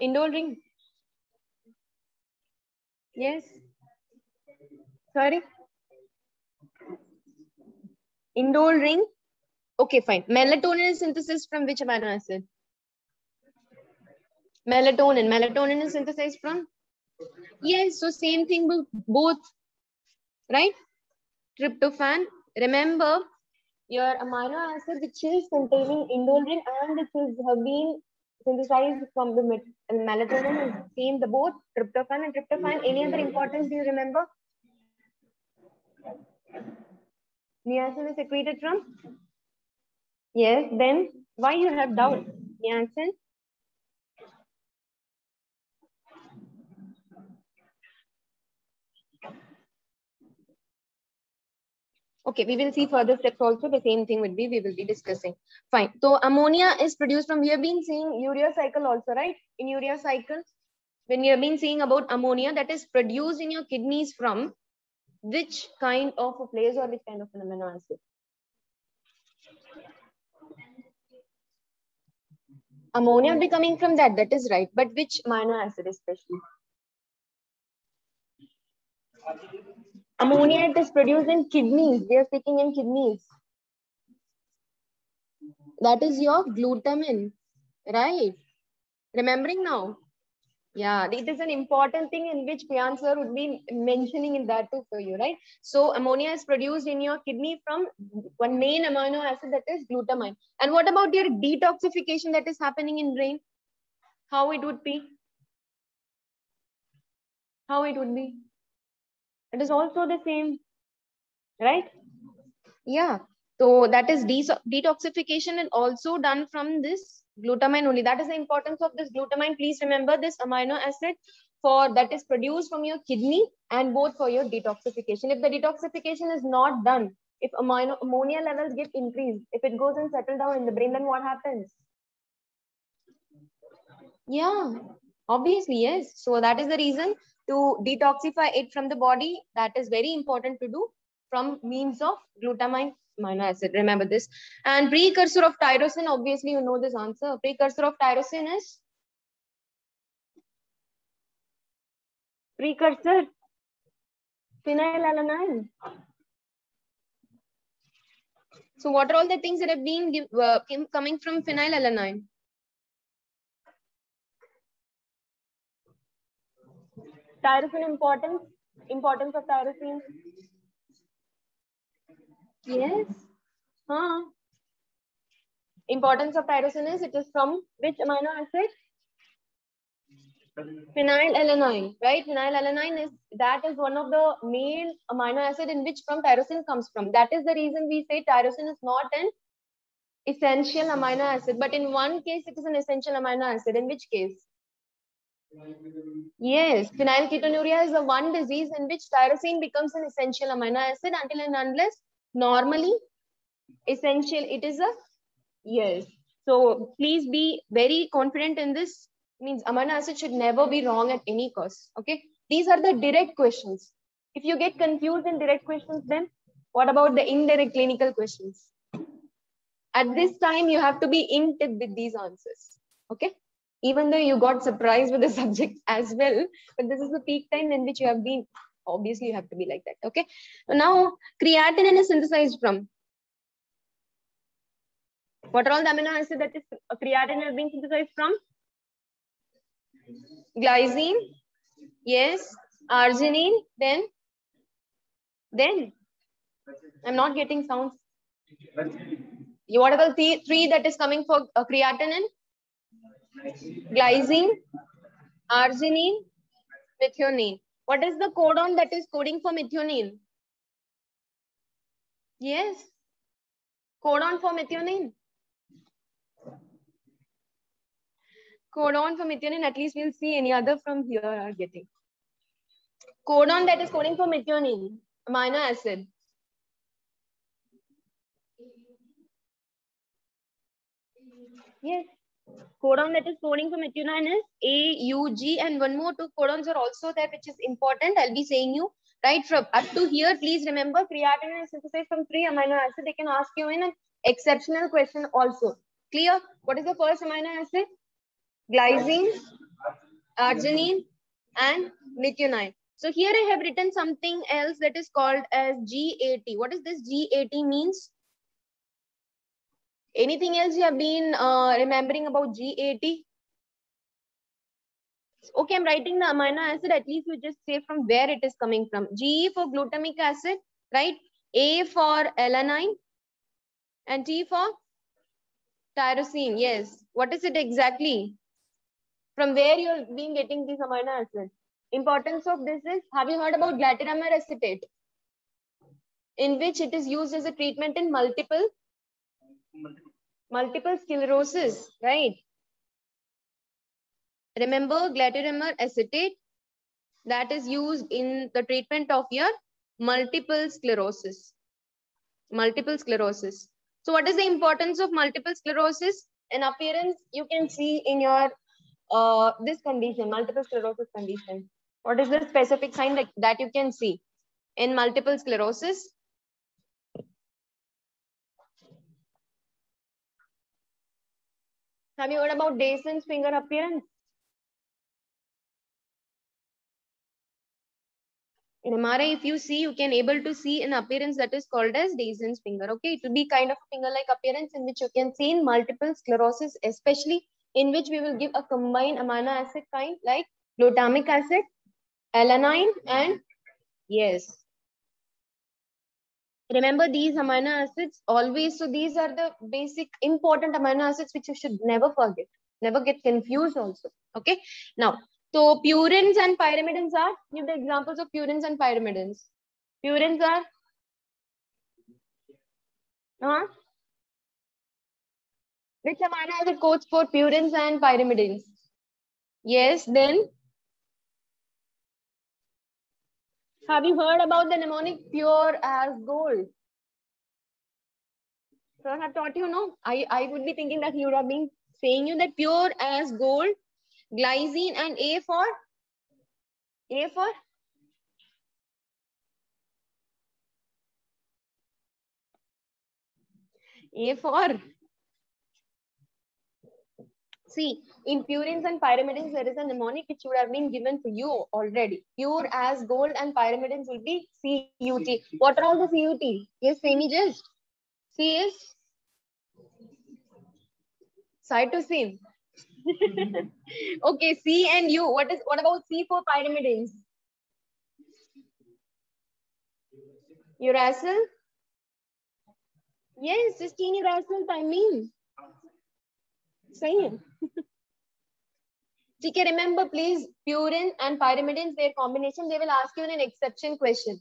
Indole ring. Yes. Sorry. Indole ring. Okay, fine. Melatonin is synthesized from which amino acid? Melatonin. Melatonin is synthesized from? Yes. So same thing with both. Right? Tryptophan. Remember, your amino acid which is containing indole ring and which is have been synthesized from the melatonin is same. The both tryptophan and tryptophan. Any other importance? Do you remember? Niacin is secreted from? Yes. Then why you have doubt? Niacin. Okay, we will see further steps also. The same thing we will be discussing. Fine. So ammonia is produced from, we have been seeing urea cycle also, right? In urea cycle, when you have been seeing about ammonia that is produced in your kidneys from which kind of a place or which kind of an amino acid? Ammonia will be coming from that is right. But which amino acid especially? Ammonia, it is produced in kidneys. They are sticking in kidneys. That is your glutamine, right? Remembering now? Yeah, it is an important thing in which Priyan sir would be mentioning in that too for you, right? So ammonia is produced in your kidney from one main amino acid, that is glutamine. And what about your detoxification that is happening in brain? How it would be? How it would be? It is also the same, right? Yeah. So that is detoxification and also done from this glutamine only. That is the importance of this glutamine. Please remember this amino acid for that is produced from your kidney and both for your detoxification. If the detoxification is not done, if ammonia levels get increased, if it goes and settle down in the brain, then what happens? Yeah, obviously, yes. So that is the reason to detoxify it from the body. That is very important to do from means of glutamine amino acid. Remember this. And precursor of tyrosine, obviously you know this answer. Precursor of tyrosine is? Precursor? Phenylalanine. So what are all the things that have been coming from phenylalanine? Tyrosine importance of tyrosine. Yes. Huh. Importance of tyrosine is it is from which amino acid? Phenylalanine, right? Phenylalanine is one of the main amino acid in which from tyrosine comes from. That is the reason we say tyrosine is not an essential amino acid, but in one case it is an essential amino acid. In which case? Yes, phenylketonuria is the one disease in which tyrosine becomes an essential amino acid until and unless normally essential it is a yes. So please be very confident in this. Means amino acid should never be wrong at any cost. Okay, these are the direct questions. If you get confused in direct questions, then what about the indirect clinical questions? At this time, you have to be in tip with these answers. Okay, even though you got surprised with the subject as well, but this is the peak time in which you have been. Obviously, you have to be like that. Okay, now creatinine is synthesized from. What are all the amino acids that is creatinine has been synthesized from? Glycine, yes. Arginine, then I'm not getting sounds. What are the three that is coming for creatinine? Glycine, arginine, methionine. What is the codon that is coding for methionine? Yes. Codon for methionine. Codon for methionine, at least we'll see any other from here are getting. Codon that is coding for methionine, amino acid. Yes. Codon that is coding for methionine is AUG, and one more two codons are also there, which is important. I'll be saying you right from up to here. Please remember, creatinine is synthesized from 3 amino acids. They can ask you in an exceptional question also. Clear? What is the first amino acid? glycine, arginine, and methionine. So here I have written something else that is called as GAT. What is this GAT means? Anything else you have been remembering about GAT? Okay, I'm writing the amino acid. At least you just say from where it is coming from. G for glutamic acid, right? A for alanine, and T for tyrosine. Yes. What is it exactly? From where you're been getting these amino acids? Importance of this is, have you heard about glutaramine acetate? In which it is used as a treatment in multiple sclerosis, right? Remember glutaramine acetate that is used in the treatment of your multiple sclerosis. Multiple sclerosis. So what is the importance of multiple sclerosis? An appearance you can see in your this condition, multiple sclerosis condition. What is the specific sign that you can see in multiple sclerosis? Have you heard about Dayson's finger appearance? In MRI, if you see, you can able to see an appearance that is called as Dayson's finger. Okay, it will be kind of a finger-like appearance in which you can see in multiple sclerosis, especially in which we will give a combined amino acid kind like glutamic acid, alanine, and yes. Remember these amino acids always. So these are the basic important amino acids which you should never forget. Never get confused also. Okay. Now, so purines and pyrimidines are, give the examples of purines and pyrimidines. Purines are, which amino acid codes for purines and pyrimidines? Yes, then have you heard about the mnemonic pure as gold? Sir, I have taught you, no? I would be thinking that you would have been saying you that pure as gold, glycine, and A for see, in purines and pyrimidines, there is a mnemonic which would have been given for you already. Pure as gold and pyrimidines will be CUT. What are all the CUT? Yes, Semi just. C is cytosine. Okay, C and U. What about C for pyrimidines? Uracil? Yes, cysteine uracil thymine. Same. Okay, remember please, purine and pyrimidines, their combination, they will ask you in an exception question,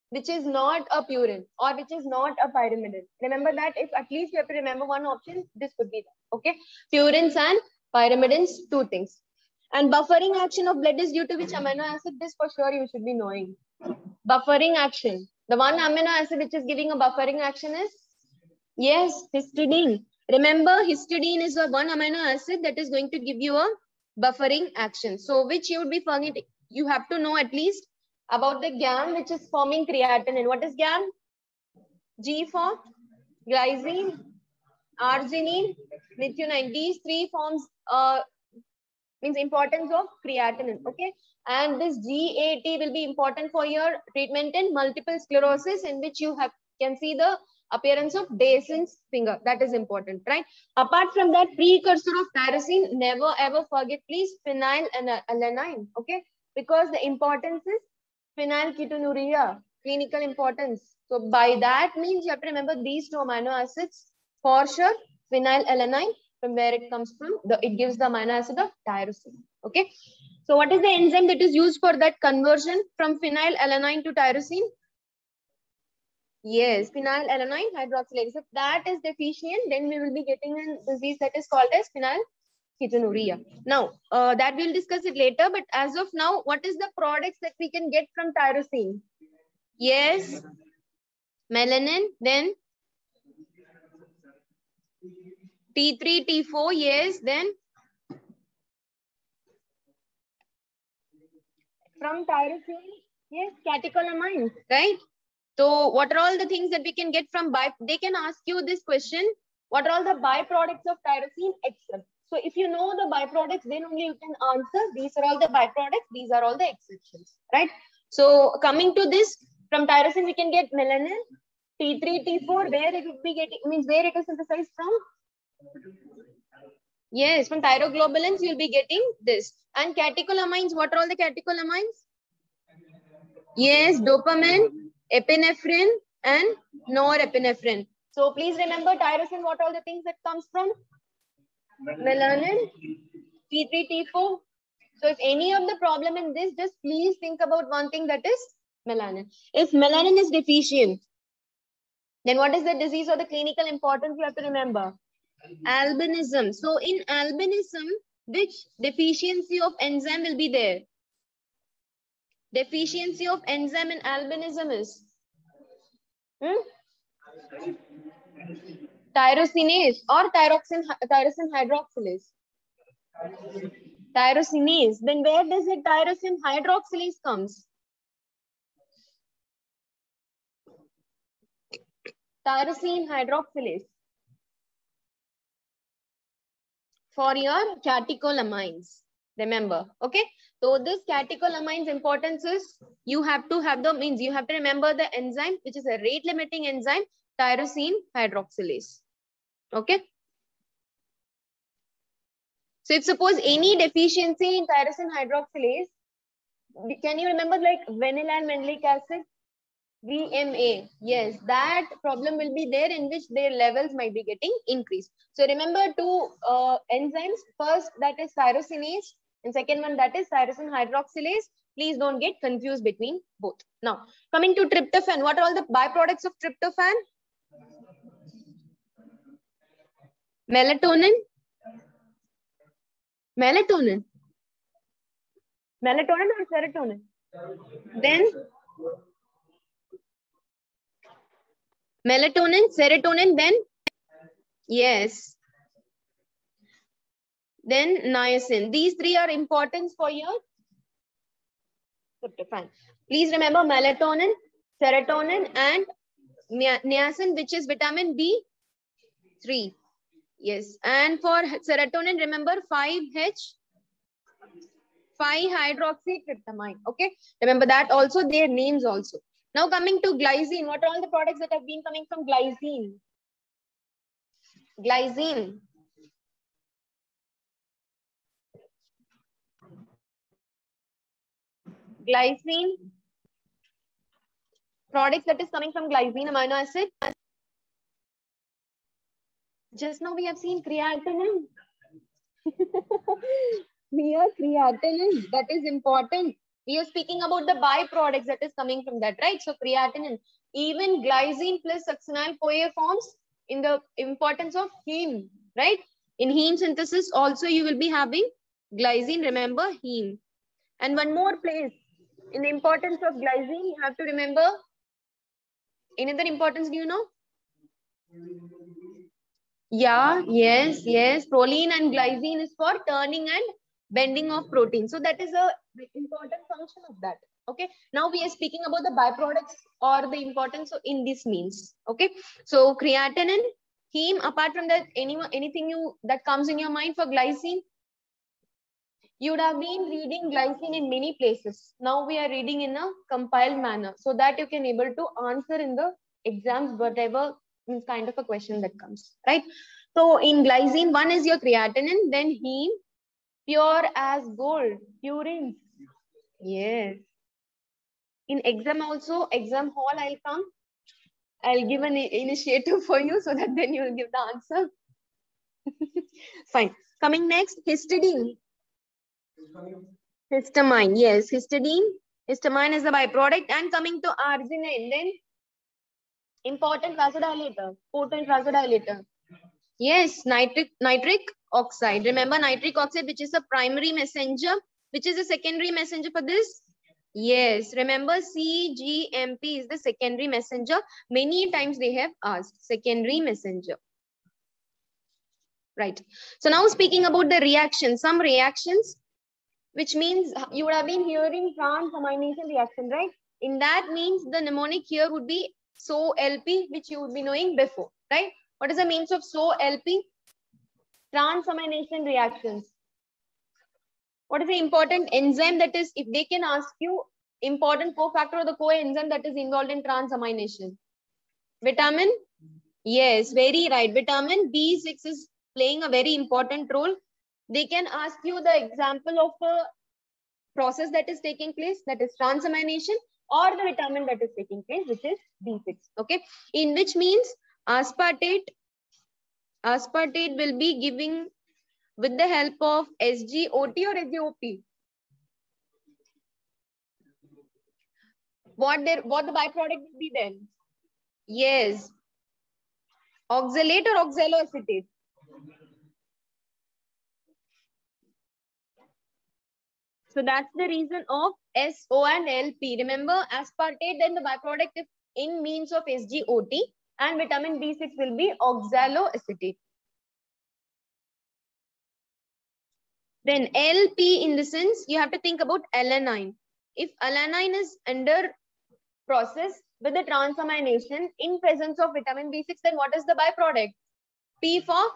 which is not a purine or which is not a pyrimidine. Remember that. If at least you have to remember one option, this could be that. Okay, purines and pyrimidines, two things. And buffering action of blood is due to which amino acid? This for sure you should be knowing. Buffering action. The one amino acid which is giving a buffering action is, yes, histidine. Remember, histidine is the one amino acid that is going to give you a buffering action. So which you would be forgetting. You have to know at least about the GAM which is forming creatinine. What is GAM? G for glycine, arginine, methionine. These three forms means importance of creatinine. Okay, and this GAT will be important for your treatment in multiple sclerosis, in which you can see the appearance of Dayson's finger. That is important, right? Apart from that, precursor of tyrosine, never ever forget please phenylalanine. Okay, because the importance is phenylketonuria, clinical importance. So by that means you have to remember these two amino acids for sure. Phenylalanine, from where it comes from, it gives the amino acid of tyrosine. Okay, so what is the enzyme that is used for that conversion from phenylalanine to tyrosine? Yes, phenylalanine hydroxylase. If that is deficient, then we will be getting a disease that is called as phenylketonuria. Now, that we'll discuss it later, but as of now, what is the products that we can get from tyrosine? Yes, melanin, then T3, T4, yes, then from tyrosine, yes, catecholamines, right? So what are all the things that we can get from they can ask you this question, what are all the byproducts of tyrosine except? So if you know the byproducts, then only you can answer. These are all the byproducts. These are all the exceptions, right? So coming to this, from tyrosine we can get melanin, T3, T4. Where it would be getting, means where it is synthesized from? Yes, from thyroglobulins you'll be getting this. And catecholamines, what are all the catecholamines? Yes, dopamine, epinephrine, and norepinephrine. So please remember tyrosine, what are all the things that comes from? Melanin, T3, T4. So if any of the problem in this, just please think about one thing, that is melanin. If melanin is deficient, then what is the disease or the clinical importance you have to remember? Albinism. So in albinism, which deficiency of enzyme will be there? Deficiency of enzyme in albinism is tyrosinase or tyrosine hydroxylase. Tyrosinase. Then where does the tyrosine hydroxylase comes? Tyrosine hydroxylase. For your catecholamines. Remember, okay? So this catecholamines importance is you have to have the means you have to remember the enzyme, which is a rate limiting enzyme, tyrosine hydroxylase. Okay. So if suppose any deficiency in tyrosine hydroxylase, can you remember like vanilla and manelic acid? VMA, yes, that problem will be there in which their levels might be getting increased. So remember two enzymes. First, that is tyrosinase, and second one, that is tyrosine hydroxylase. Please don't get confused between both. Now, coming to tryptophan, what are all the byproducts of tryptophan? Melatonin. Melatonin. Melatonin or serotonin? Then melatonin, serotonin, then yes. Then niacin. These three are important for your tryptophan. Please remember melatonin, serotonin, and niacin, which is vitamin B3. Yes. And for serotonin, remember 5-hydroxytryptamine. Okay. Remember that also, their names also. Now coming to glycine. What are all the products that have been coming from glycine? Glycine. Glycine. Products that is coming from glycine amino acid. Just now we have seen creatinine. Here creatinine, that is important. We are speaking about the byproducts that is coming from that, right? So creatinine, even glycine plus succinyl-CoA forms in the importance of heme, right? In heme synthesis also you will be having glycine, remember heme. And one more place in the importance of glycine, you have to remember. Another importance, do you know? Yeah, yes. Proline and glycine is for turning and bending of protein. So that is a important function of that. Okay. Now we are speaking about the byproducts or the importance in this means. Okay. So creatinine, heme. Apart from that, anything that comes in your mind for glycine? You would have been reading glycine in many places. Now we are reading in a compiled manner so that you can able to answer in the exams whatever kind of a question that comes, right? So in glycine, one is your creatinine, then heme, pure as gold, purine. Yes. In exam also, exam hall I'll come. I'll give an initiative for you so that then you will give the answer. Fine. Coming next, histidine. Histamine, yes, histidine. Histamine is the byproduct. And coming to arginine, then important vasodilator, potent vasodilator. Yes, nitric oxide. Remember nitric oxide, which is a primary messenger, which is a secondary messenger for this? Yes, remember CGMP is the secondary messenger. Many times they have asked secondary messenger. Right. So now speaking about the reaction, some reactions, which means you would have been hearing transamination reaction, right? In that means the mnemonic here would be SOLP, which you would be knowing before, right? What is the means of SOLP? Transamination reactions. What is the important enzyme that is, if they can ask you, important cofactor or the coenzyme that is involved in transamination? Vitamin? Yes, very right. Vitamin B6 is playing a very important role. They can ask you the example of a process that is taking place, that is transamination, or the vitamin that is taking place, which is B6. Okay, in which means aspartate will be giving with the help of SGOT or SGOP. What the byproduct will be then? Yes, oxalate or oxaloacetate. So that's the reason of SO and LP. Remember, aspartate, then the byproduct is in means of SGOT, and vitamin B6 will be oxaloacetate. Then LP, in the sense, you have to think about alanine. If alanine is under process with the transamination in presence of vitamin B6, then what is the byproduct? P for,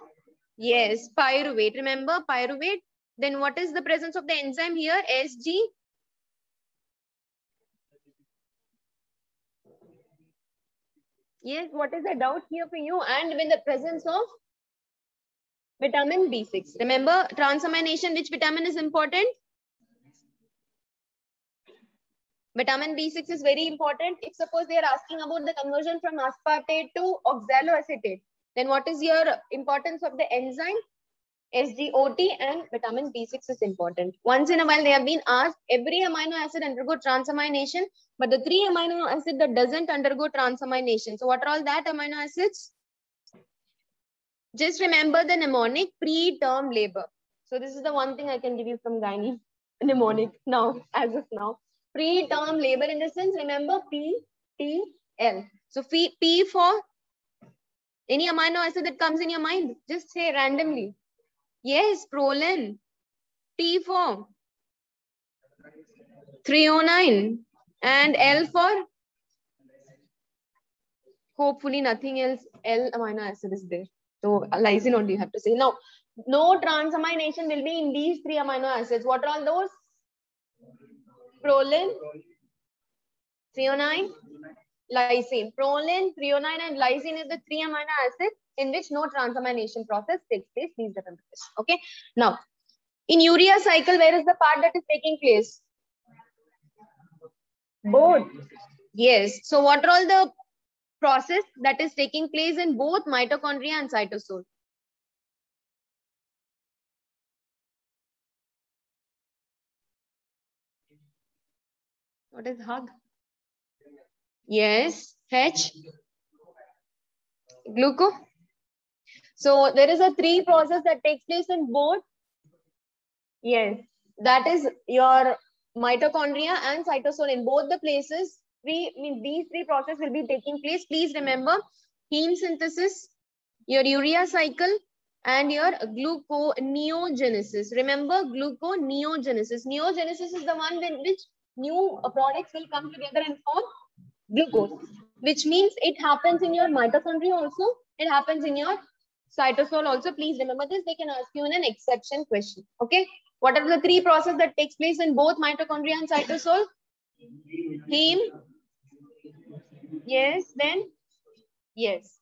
yes, pyruvate. Remember pyruvate. Then what is the presence of the enzyme here? SG. Yes, what is the doubt here for you? And with the presence of vitamin B6. Remember transamination, which vitamin is important? Vitamin B6 is very important. If suppose they are asking about the conversion from aspartate to oxaloacetate, then what is your importance of the enzyme? SGOT, and vitamin B6 is important. Once in a while, they have been asked, every amino acid undergo transamination, but the 3 amino acid that doesn't undergo transamination. So what are all that amino acids? Just remember the mnemonic preterm labor. So this is the one thing I can give you from gynae mnemonic now, as of now. Preterm labor, in the sense, remember P, T, L. So P for any amino acid that comes in your mind, just say randomly. Yes, proline. T for 309. And L for? Hopefully nothing else. L amino acid is there. So lysine only you have to say. Now, no transamination will be in these 3 amino acids. What are all those? Proline, 309, lysine. Proline, 309 and lysine is the 3 amino acids in which no transamination process takes place. Please remember this. Okay. Now, in urea cycle, where is the part that is taking place? Both. Yes. So what are all the process that is taking place in both mitochondria and cytosol? What is hug? Yes. H. Gluco. So there is a 3 process that takes place in both. Yes. That is your mitochondria and cytosol. In both the places, these 3 processes will be taking place. Please remember heme synthesis, your urea cycle, and your gluconeogenesis. Remember gluconeogenesis. Neogenesis is the one in which new products will come together and form glucose, which means it happens in your mitochondria also. It happens in your cytosol also. Please remember this. They can ask you in an exception question. Okay. What are the 3 processes that takes place in both mitochondria and cytosol? Heme. Yes. Then yes.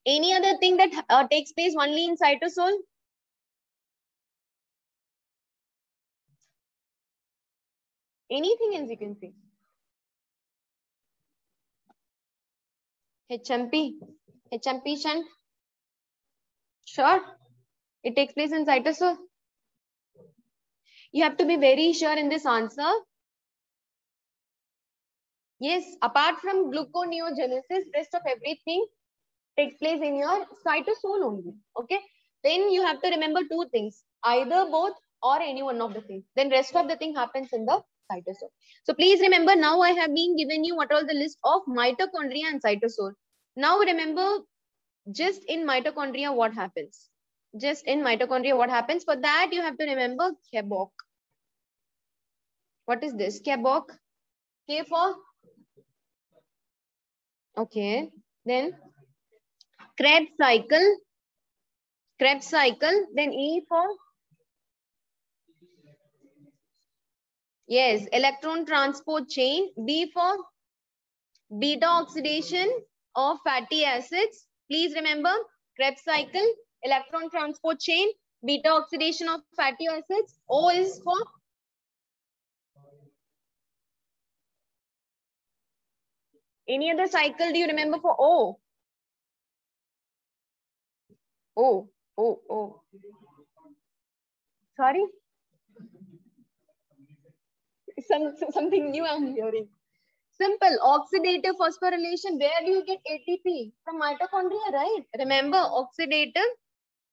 Any other thing that takes place only in cytosol? Anything else you can say? HMP shunt. Sure. It takes place in cytosol. You have to be very sure in this answer. Yes, apart from gluconeogenesis, rest of everything takes place in your cytosol only. Okay. Then you have to remember 2 things, either both or any one of the things. Then rest of the thing happens in the cytosol. So please remember, now I have been given you what all the list of mitochondria and cytosol. Now remember, just in mitochondria, what happens? Just in mitochondria, what happens? For that, you have to remember Krebs. What is this? Krebs. K for? Okay. Then Krebs cycle. Krebs cycle. Then E for, yes, electron transport chain. B for beta oxidation of fatty acids. Please remember, Krebs cycle, electron transport chain, beta oxidation of fatty acids. O is for any other cycle. Do you remember for O? O. Sorry? Something new I'm hearing. Simple. Oxidative phosphorylation. Where do you get ATP? From mitochondria, right? Remember, oxidative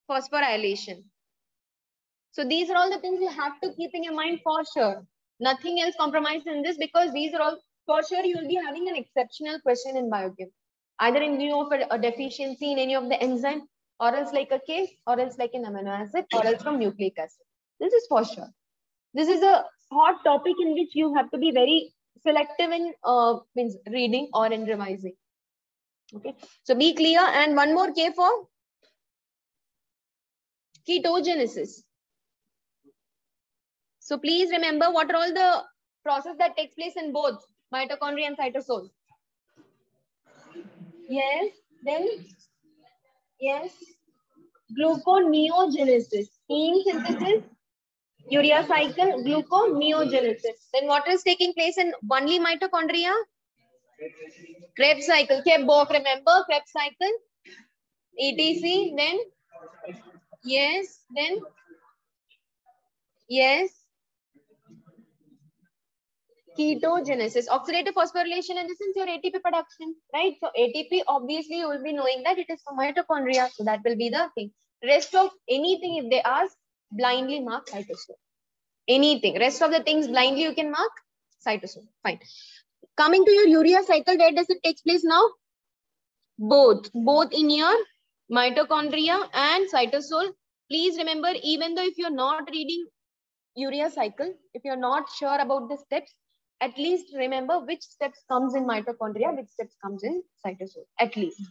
phosphorylation. So these are all the things you have to keep in your mind for sure. Nothing else compromised in this, because these are all, for sure, you will be having an exceptional question in biochem. Either in view of a deficiency in any of the enzyme, or else like a case, or else like an amino acid, or else from nucleic acid. This is for sure. This is a hot topic in which you have to be very selective in means reading or in revising. Okay, so be clear. And one more K for ketogenesis. So please remember, what are all the process that takes place in both mitochondria and cytosol? Yes, then yes, gluconeogenesis, heme synthesis, urea cycle, gluconeogenesis. Then what is taking place in only mitochondria? Krebs cycle. Okay, both remember Krebs cycle, etc. Then yes, then yes, ketogenesis, oxidative phosphorylation, and this is your ATP production, right? So ATP, obviously you will be knowing that it is from mitochondria, so that will be the thing. Rest of anything, if they ask, blindly mark cytosol. Anything, rest of the things blindly you can mark cytosol. Fine. Coming to your urea cycle, where does it take place now? Both in your mitochondria and cytosol. Please remember, even though if you're not reading urea cycle, if you're not sure about the steps, at least remember which steps comes in mitochondria, which steps comes in cytosol, at least.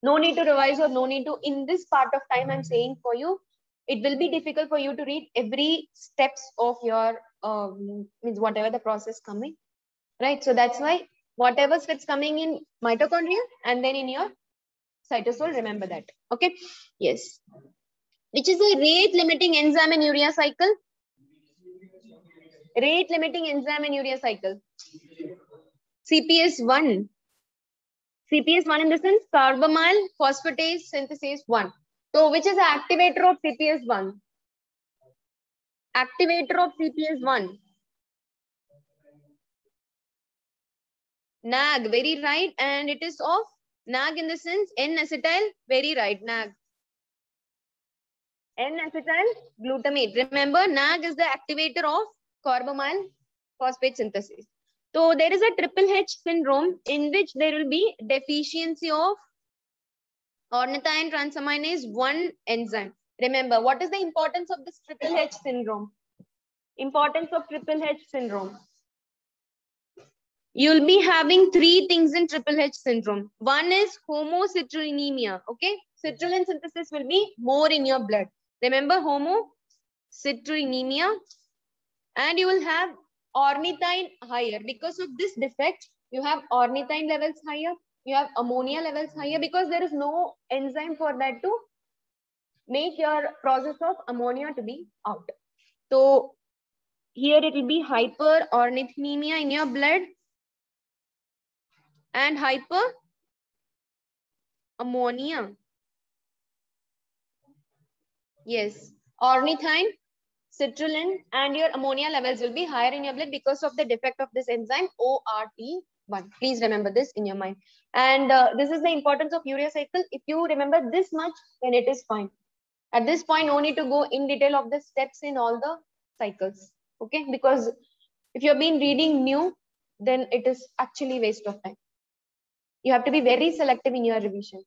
No need to revise, or no need to, in this part of time I'm saying for you, it will be difficult for you to read every steps of your, means whatever the process coming, right? So that's why whatever steps coming in mitochondria and then in your cytosol, remember that, okay? Yes. Which is the rate limiting enzyme in urea cycle? Rate limiting enzyme in urea cycle. CPS1. CPS1 in the sense carbamyl phosphatase synthase 1. So which is the activator of CPS1? Activator of CPS1. NAG, very right. And it is of NAG in the sense N-acetyl, very right, NAG. N-acetyl glutamate. Remember, NAG is the activator of carbamyl phosphate synthesis. So there is a triple H syndrome in which there will be deficiency of ornithine transaminase 1 enzyme. Remember, what is the importance of this triple H syndrome? Importance of triple H syndrome. You'll be having three things in triple H syndrome. One is homocitrullinemia. Okay, citrulline synthesis will be more in your blood. Remember, homocitrullinemia, and you will have ornithine higher. Because of this defect, you have ornithine levels higher, you have ammonia levels higher, because there is no enzyme for that to make your process of ammonia to be out. So here it will be hyperornithinemia in your blood and hyperammonia. Yes, ornithine, citrulline, and your ammonia levels will be higher in your blood because of the defect of this enzyme ORT1. Please remember this in your mind. And this is the importance of urea cycle. If you remember this much, then it is fine. At this point, no need to go in detail of the steps in all the cycles. Okay, because if you've been reading new, then it is actually waste of time. You have to be very selective in your revision.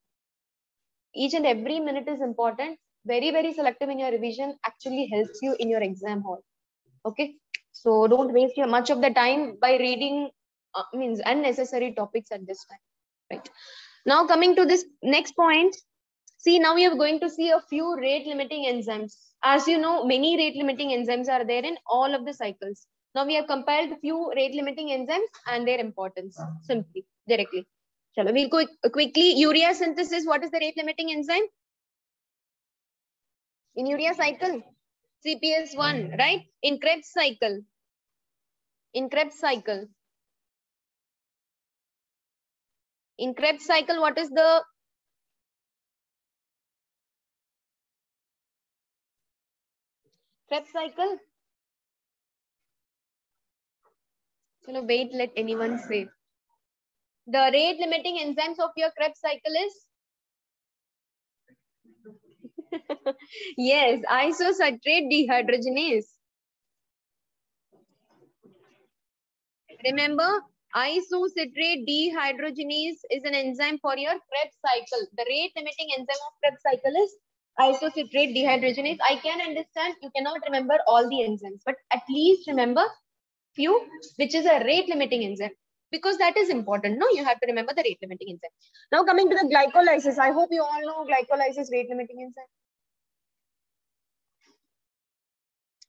Each and every minute is important. Very, very selective in your revision actually helps you in your exam hall. Okay, so don't waste your much of the time by reading means unnecessary topics at this time. Right. Now coming to this next point, See, now we are going to see a few rate limiting enzymes. As you know, many rate limiting enzymes are there in all of the cycles. Now we have compiled few rate limiting enzymes and their importance simply, directly. Chalo, we'll go quickly. Urea synthesis, what is the rate limiting enzyme? In urea cycle, CPS1, right? In Krebs cycle. In Krebs cycle. In Krebs cycle, what is the Krebs cycle? Chalo, wait, let anyone say. The rate limiting enzymes of your Krebs cycle is? Yes, isocitrate dehydrogenase. Remember, isocitrate dehydrogenase is an enzyme for your Krebs cycle. The rate limiting enzyme of Krebs cycle is isocitrate dehydrogenase. I can understand you cannot remember all the enzymes, but at least remember few, which is a rate limiting enzyme. Because that is important. No, you have to remember the rate limiting enzyme. Now coming to the glycolysis. I hope you all know glycolysis rate limiting enzyme.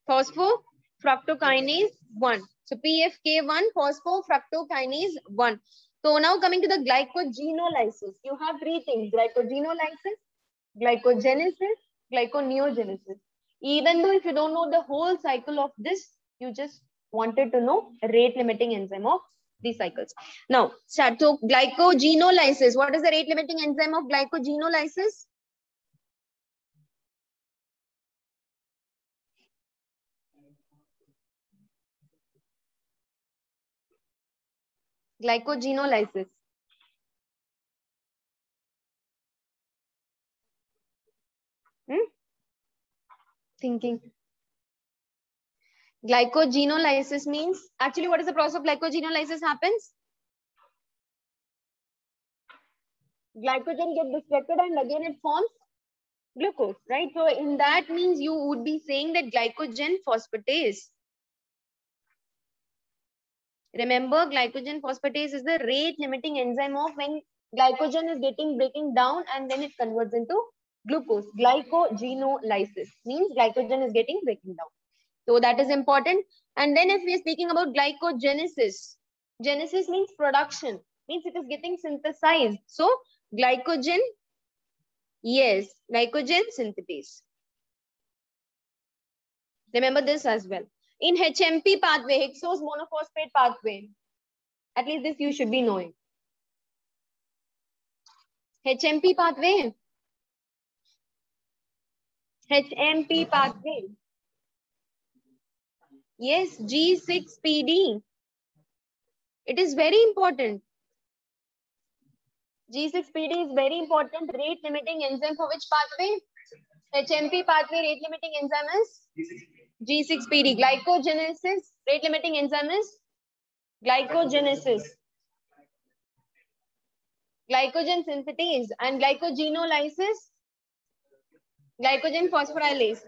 Phosphofructokinase 1. So PFK1, phosphofructokinase 1. So now coming to the glycogenolysis. You have three things: glycogenolysis, glycogenesis, glyconeogenesis. Even though if you don't know the whole cycle of this, you just wanted to know rate limiting enzyme of these cycles. Now, start. So glycogenolysis. What is the rate limiting enzyme of glycogenolysis? Glycogenolysis. Thinking. Glycogenolysis means, actually what is the process of glycogenolysis happens? Glycogen gets destructed and again it forms glucose, right? So in that means you would be saying that glycogen phosphatase. Remember, glycogen phosphatase is the rate limiting enzyme of when glycogen is breaking down and then it converts into glucose. Glycogenolysis means glycogen is breaking down. So that is important. And then if we are speaking about glycogenesis, genesis means production, means it is getting synthesized. So glycogen, yes, glycogen synthetase. Remember this as well. In HMP pathway, hexose monophosphate pathway, at least this you should be knowing. HMP pathway. HMP pathway. Yes, G6PD. It is very important. G6PD is very important rate limiting enzyme for which pathway? HMP pathway rate limiting enzyme is G6PD. Glycogenesis rate limiting enzyme is glycogenesis. Glycogen synthetase and glycogenolysis, glycogen phosphorylase.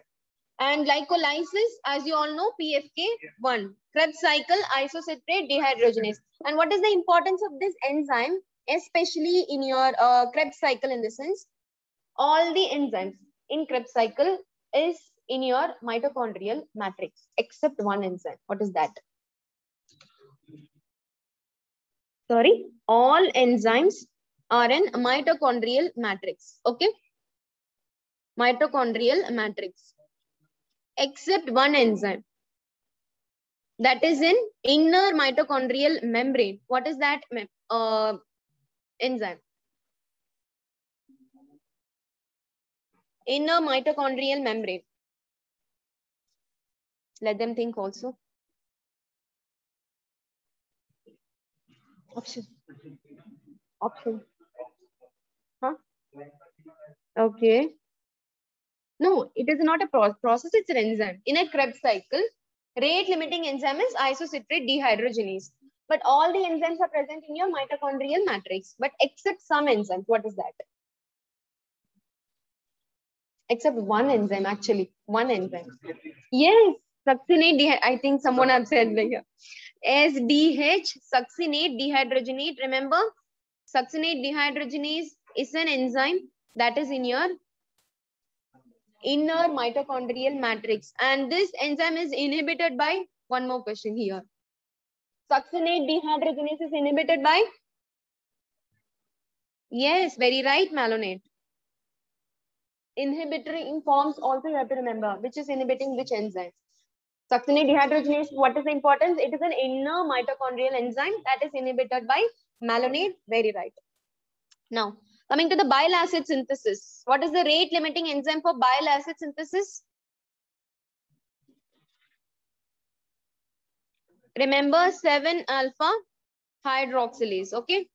And glycolysis, as you all know, PFK1. Krebs cycle isocitrate dehydrogenase. And what is the importance of this enzyme, especially in your Krebs cycle in the sense? All the enzymes in Krebs cycle is in your mitochondrial matrix, except one enzyme. What is that? Sorry, all enzymes are in mitochondrial matrix. Okay, mitochondrial matrix, except one enzyme that is in inner mitochondrial membrane. What is that enzyme? Inner mitochondrial membrane. Let them think also. Option. Huh? Okay. No, it is not a process, it's an enzyme. In a Krebs cycle, rate limiting enzyme is isocitrate dehydrogenase. But all the enzymes are present in your mitochondrial matrix, but except some enzymes. What is that? Except one enzyme, actually. One enzyme. Yes, succinate I think someone have said like here. SDH, succinate dehydrogenase. Remember, succinate dehydrogenase is an enzyme That is in your inner mitochondrial matrix. And this enzyme is inhibited by, one more question here. Succinate dehydrogenase is inhibited by? Yes, very right, malonate. Inhibitory in forms also you have to remember, which is inhibiting which enzyme. Succinate dehydrogenase, what is the importance? It is an inner mitochondrial enzyme that is inhibited by malonate. Very right. Now, coming to the bile acid synthesis. What is the rate limiting enzyme for bile acid synthesis? Remember 7-alpha hydroxylase, okay?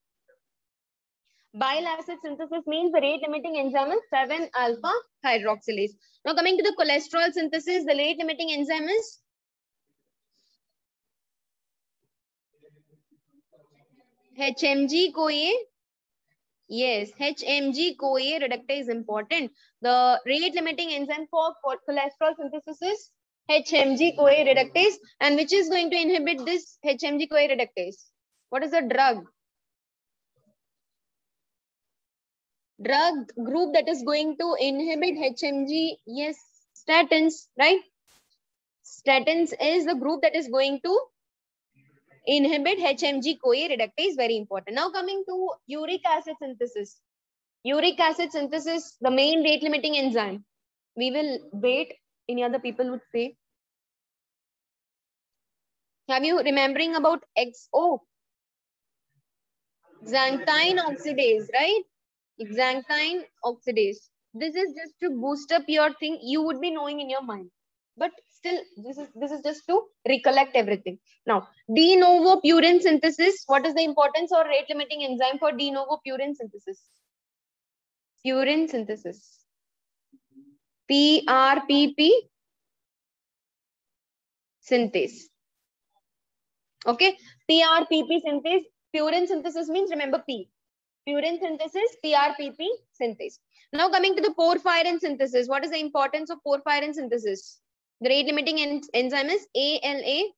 Bile acid synthesis means the rate limiting enzyme is 7-alpha hydroxylase. Now coming to the cholesterol synthesis, the rate limiting enzyme is HMG-CoA. Yes, HMG-CoA reductase is important. The rate limiting enzyme for cholesterol synthesis is HMG-CoA reductase. And which is going to inhibit this HMG-CoA reductase? What is the drug? Drug group that is going to inhibit HMG, yes, statins, right? Statins is the group that is going to inhibit HMG-CoA reductase, very important. Now coming to uric acid synthesis. Uric acid synthesis, the main rate limiting enzyme. We will wait, any other people would say. Have you remembering about XO? Xanthine oxidase, right? Xanthine oxidase. This is just to boost up your thing. You would be knowing in your mind, but still, this is just to recollect everything. Now, de novo purine synthesis. What is the importance or rate limiting enzyme for de novo purine synthesis? Purine synthesis. PRPP synthase. Okay, PRPP synthase. Purine synthesis means remember P. Purine synthesis, PRPP synthase. Now coming to the porphyrin synthesis. What is the importance of porphyrin synthesis? The rate limiting enzyme is ALA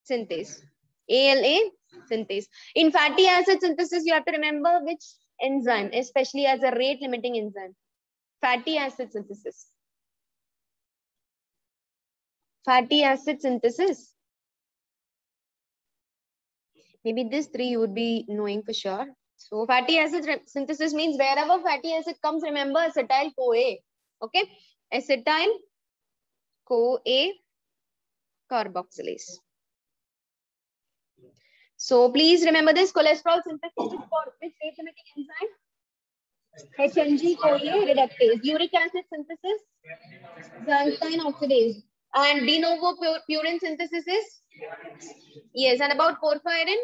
synthase. ALA synthase. In fatty acid synthesis, you have to remember which enzyme, especially as a rate limiting enzyme. Fatty acid synthesis. Fatty acid synthesis. Maybe these three you would be knowing for sure. So fatty acid synthesis means wherever fatty acid comes, remember acetyl-CoA. Okay, acetyl-CoA carboxylase. So please remember this cholesterol synthesis for which rate limiting enzyme? HMG-CoA reductase. Uric acid synthesis, xanthine oxidase. And de novo purine synthesis is? Yes, and about porphyrin?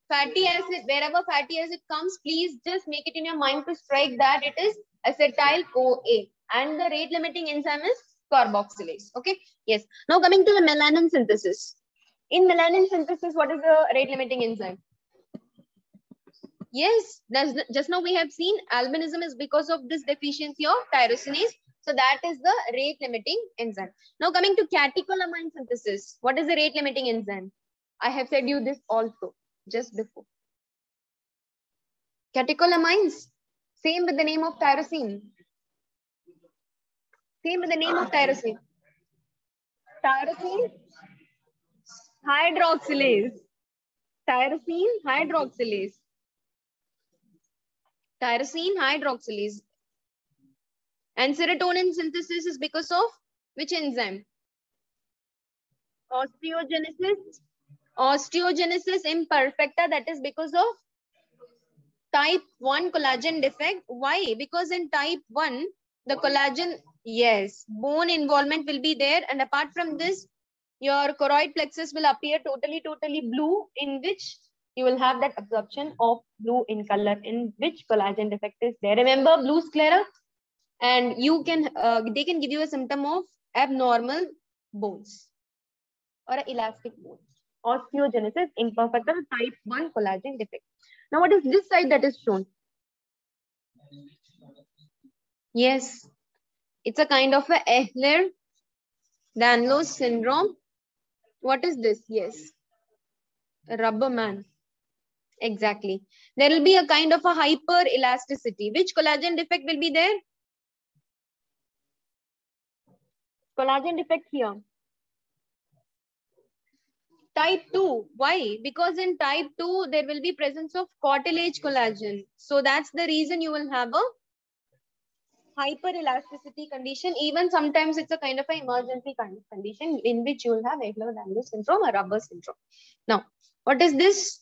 Fatty acid, wherever fatty acid comes, please just make it in your mind to strike that it is acetyl-CoA. And the rate limiting enzyme is carboxylase. Okay, yes. Now coming to the melanin synthesis. In melanin synthesis, what is the rate limiting enzyme? Yes, just now we have seen albinism is because of this deficiency of tyrosinase. So that is the rate limiting enzyme. Now coming to catecholamine synthesis. What is the rate limiting enzyme? I have said you this also just before. Catecholamines, same with the name of tyrosine. Same with the name of tyrosine. Tyrosine hydroxylase. Tyrosine hydroxylase. Tyrosine hydroxylase. And serotonin synthesis is because of which enzyme? Osteogenesis. Osteogenesis imperfecta, that is because of type 1 collagen defect. Why? Because in type 1, the collagen, yes, bone involvement will be there. And apart from this, your choroid plexus will appear totally blue, in which you will have that absorption of blue in color, in which collagen defect is there. Remember blue sclera? And you can, they can give you a symptom of abnormal bones or elastic bones. Osteogenesis imperfecta type 1 collagen defect. Now what is this side that is shown? Yes, it's a kind of a Ehlers-Danlos syndrome. What is this? Yes, rubber man. Exactly. There will be a kind of a hyperelasticity. Which collagen defect will be there? Collagen defect here. Type 2. Why? Because in type 2, there will be presence of cartilage collagen. So that's the reason you will have a hyperelasticity condition. Even sometimes it's a kind of an emergency kind of condition in which you will have Ehlers-Danlos syndrome or rubber syndrome. Now, what is this?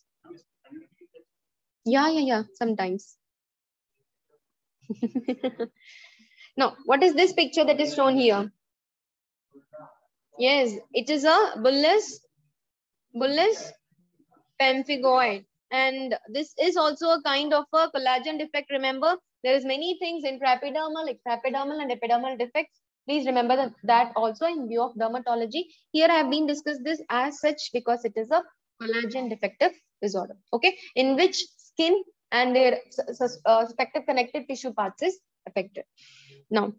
Yeah. Sometimes. Now, what is this picture that is shown here? Yes, it is a bullous pemphigoid. And this is also a kind of a collagen defect. Remember, there is many things intraepidermal, extraepidermal, and epidermal defects. Please remember that also in view of dermatology. Here I have been discussed this as such because it is a collagen defective disorder. Okay, in which skin and their respective connective tissue parts is affected. Now,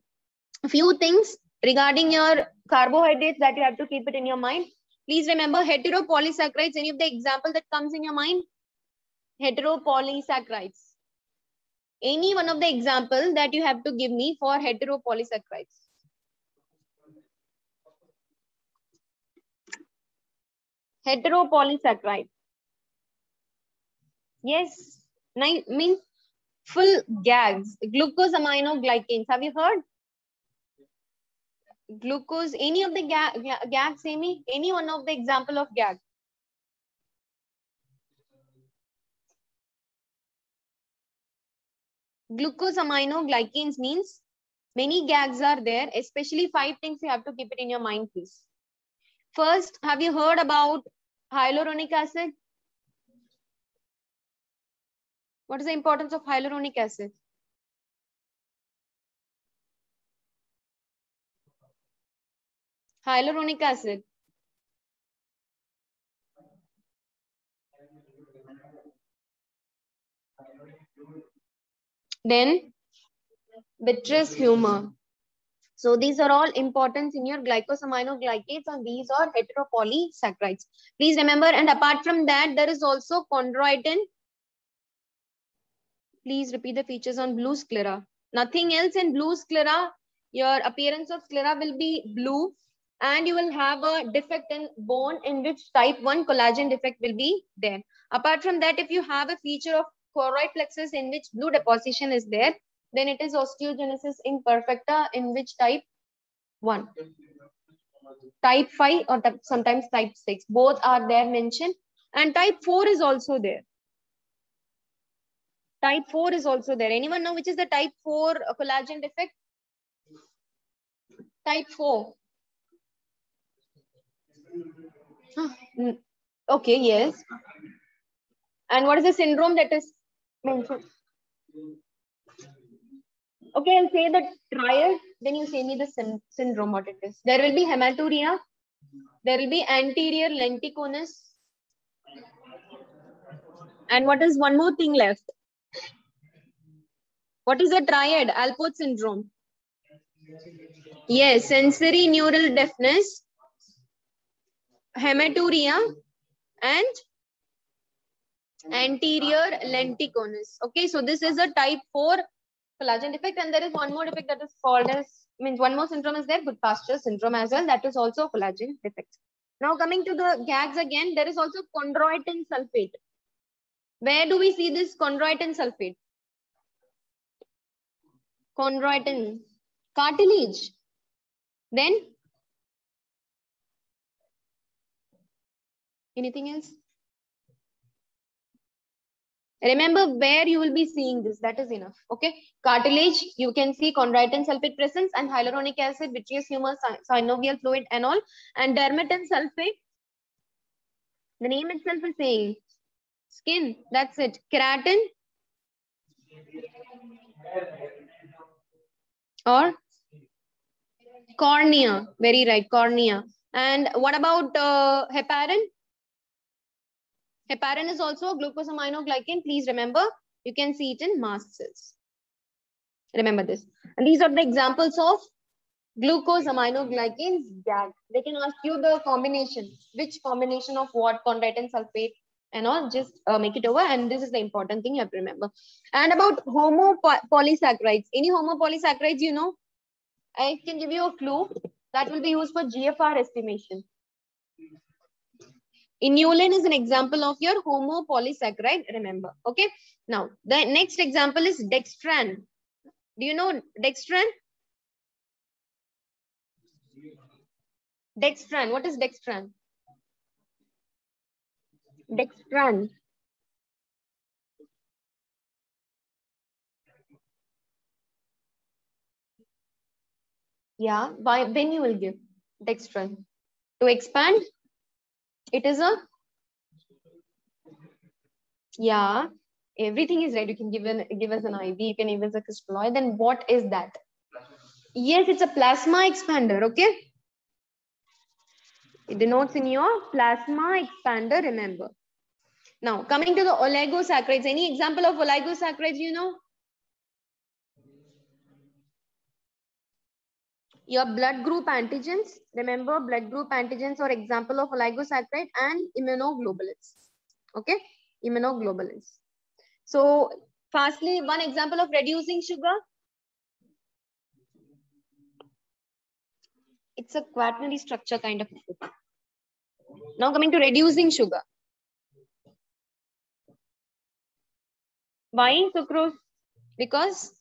a few things regarding your carbohydrates that you have to keep it in your mind. Please remember heteropolysaccharides. Any of the example that comes in your mind? Heteropolysaccharides. Any one of the example that you have to give me for heteropolysaccharides. Heteropolysaccharide. Yes. Means full gags. Glucosaminoglycans. Have you heard? Glucose. Any of the gags, Amy? Any one of the example of gag? Glucosaminoglycans means many gags are there, especially 5 things you have to keep it in your mind, please. First, have you heard about hyaluronic acid? What is the importance of hyaluronic acid? Hyaluronic acid. Then vitreous humor. So these are all important in your glycosaminoglycans and these are heteropolysaccharides. Please remember, and apart from that, there is also chondroitin. Please repeat the features on blue sclera. Nothing else in blue sclera. Your appearance of sclera will be blue and you will have a defect in bone in which type 1 collagen defect will be there. Apart from that, if you have a feature of choroid plexus in which blue deposition is there, then it is osteogenesis imperfecta in which type 1. Type 5 or sometimes type 6. Both are there mentioned. And type 4 is also there. Type 4 is also there. Anyone know which is the type 4 collagen defect? Type 4. Okay, yes. And what is the syndrome that is mentioned? Okay, I'll say the triad, then you say me the syndrome, what it is. There will be hematuria, there will be anterior lenticonus, and what is one more thing left? What is the triad? Alport syndrome. Yes, sensory neural deafness, hematuria, and anterior lenticonus. Okay, so this is a type 4 collagen defect, and there is one more defect that is called as, means one more syndrome is there, Goodpasture syndrome as well. That is also collagen defect. Now coming to the gags again, there is also chondroitin sulfate. Where do we see this chondroitin sulfate? Chondroitin, cartilage. Then anything else? Remember where you will be seeing this. That is enough. Okay. Cartilage, you can see chondroitin sulfate presence and hyaluronic acid, vitreous humor, synovial fluid and all. And dermatan sulfate, the name itself is saying skin. That's it. Keratin or cornea. Very right. Cornea. And what about heparin? Heparin is also a glucosaminoglycan. Please remember, you can see it in mast cells. Remember this. And these are the examples of glucosaminoglycans GAG. They can ask you the combination. Which combination of what? Chondroitin sulfate and all, just make it over. And this is the important thing you have to remember. And about homopolysaccharides, any homopolysaccharides, you know, I can give you a clue that will be used for GFR estimation. Inulin is an example of your homopolysaccharide, remember. Okay. Now, the next example is dextran. Do you know dextran? Dextran. What is dextran? Dextran. Yeah. When you will give dextran? To expand? It is a... Yeah. Everything is right. You can give us an IV. You can give us a crystalloid. Then what is that? Yes, it's a plasma expander. Okay. It denotes in your plasma expander, remember. Now, coming to the oligosaccharides. Any example of oligosaccharides, you know? Your blood group antigens. Remember, blood group antigens are example of oligosaccharide and immunoglobulins. Okay, immunoglobulins. So, firstly, one example of reducing sugar. It's a quaternary structure kind of food. Now, coming to reducing sugar. Why sucrose? Because,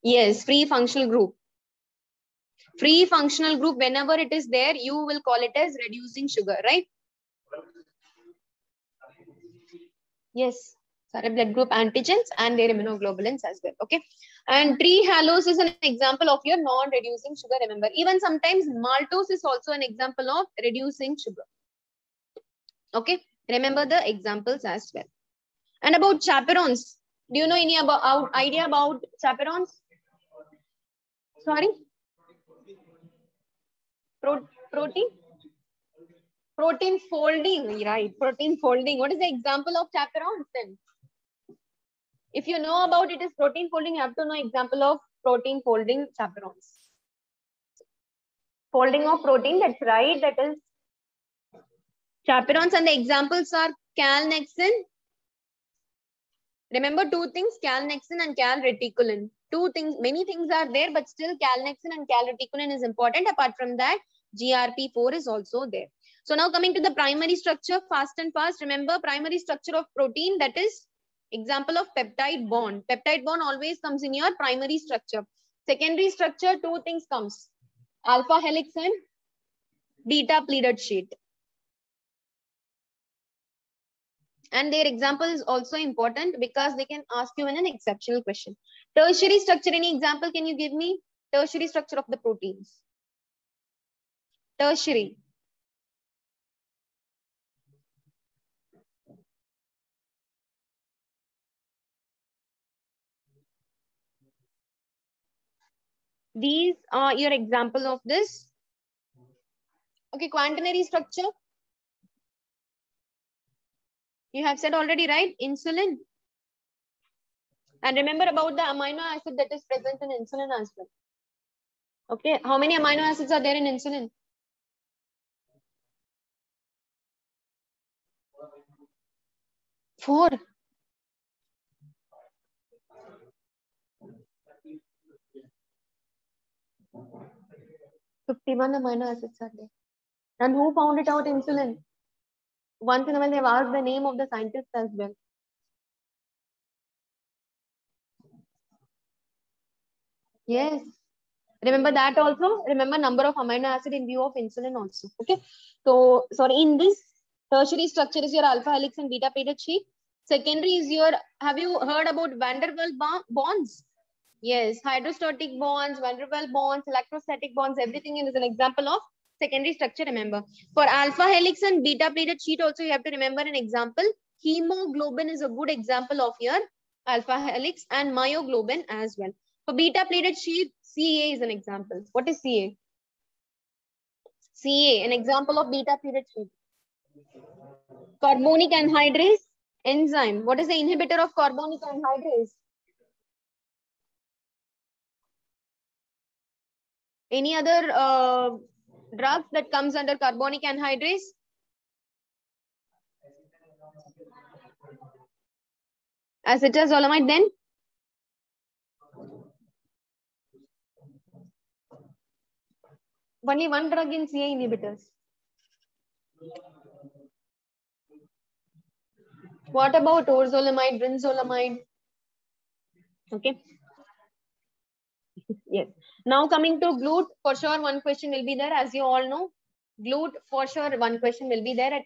yes, free functional group. Free functional group, whenever it is there, you will call it as reducing sugar, right? Yes, sorry, blood group antigens and their immunoglobulins as well. Okay. And trehalose is an example of your non-reducing sugar. Remember, even sometimes maltose is also an example of reducing sugar. Okay. Remember the examples as well. And about chaperones. Do you know any idea about chaperones? Sorry? Protein? Protein folding, right? Protein folding. What is the example of chaperones then? If you know about it is protein folding, you have to know example of protein folding chaperones. Folding of protein, that's right. That is chaperones, and the examples are calnexin. Remember two things, calnexin and calreticulin. Two things, many things are there, but still calnexin and calreticulin is important. Apart from that, GRP4 is also there. So now coming to the primary structure, fast and fast. Remember primary structure of protein, that is example of peptide bond. Peptide bond always comes in your primary structure. Secondary structure, two things comes. Alpha helix and beta pleated sheet. And their example is also important because they can ask you in an exceptional question. Tertiary structure, any example can you give me? Tertiary structure of the proteins. Tertiary. These are your example of this. Okay, quaternary structure. You have said already, right? Insulin. And remember about the amino acid that is present in insulin as well. Okay, how many amino acids are there in insulin? 4. 51 amino acids are there. And who found it out? Insulin. Once in a while, they've asked the name of the scientist as well. Yes. Remember that also. Remember number of amino acid in view of insulin also. Okay. So, sorry, in this tertiary structure is your alpha helix and beta pleated sheet. Secondary is your, have you heard about van der Waals bonds? Yes, hydrostatic bonds, van der Waals bonds, electrostatic bonds, everything is an example of secondary structure, remember. For alpha helix and beta pleated sheet also you have to remember an example. Hemoglobin is a good example of your alpha helix and myoglobin as well. For beta pleated sheet, CA is an example. What is CA? CA, an example of beta pleated sheet. Carbonic anhydrase enzyme. What is the inhibitor of carbonic anhydrase? Any other drugs that comes under carbonic anhydrase? Acetazolamide, then only one drug in CA inhibitors. What about orzolamide, brinzolamide? Okay. Yes. Now coming to glute, for sure one question will be there, as you all know. Glute, for sure one question will be there at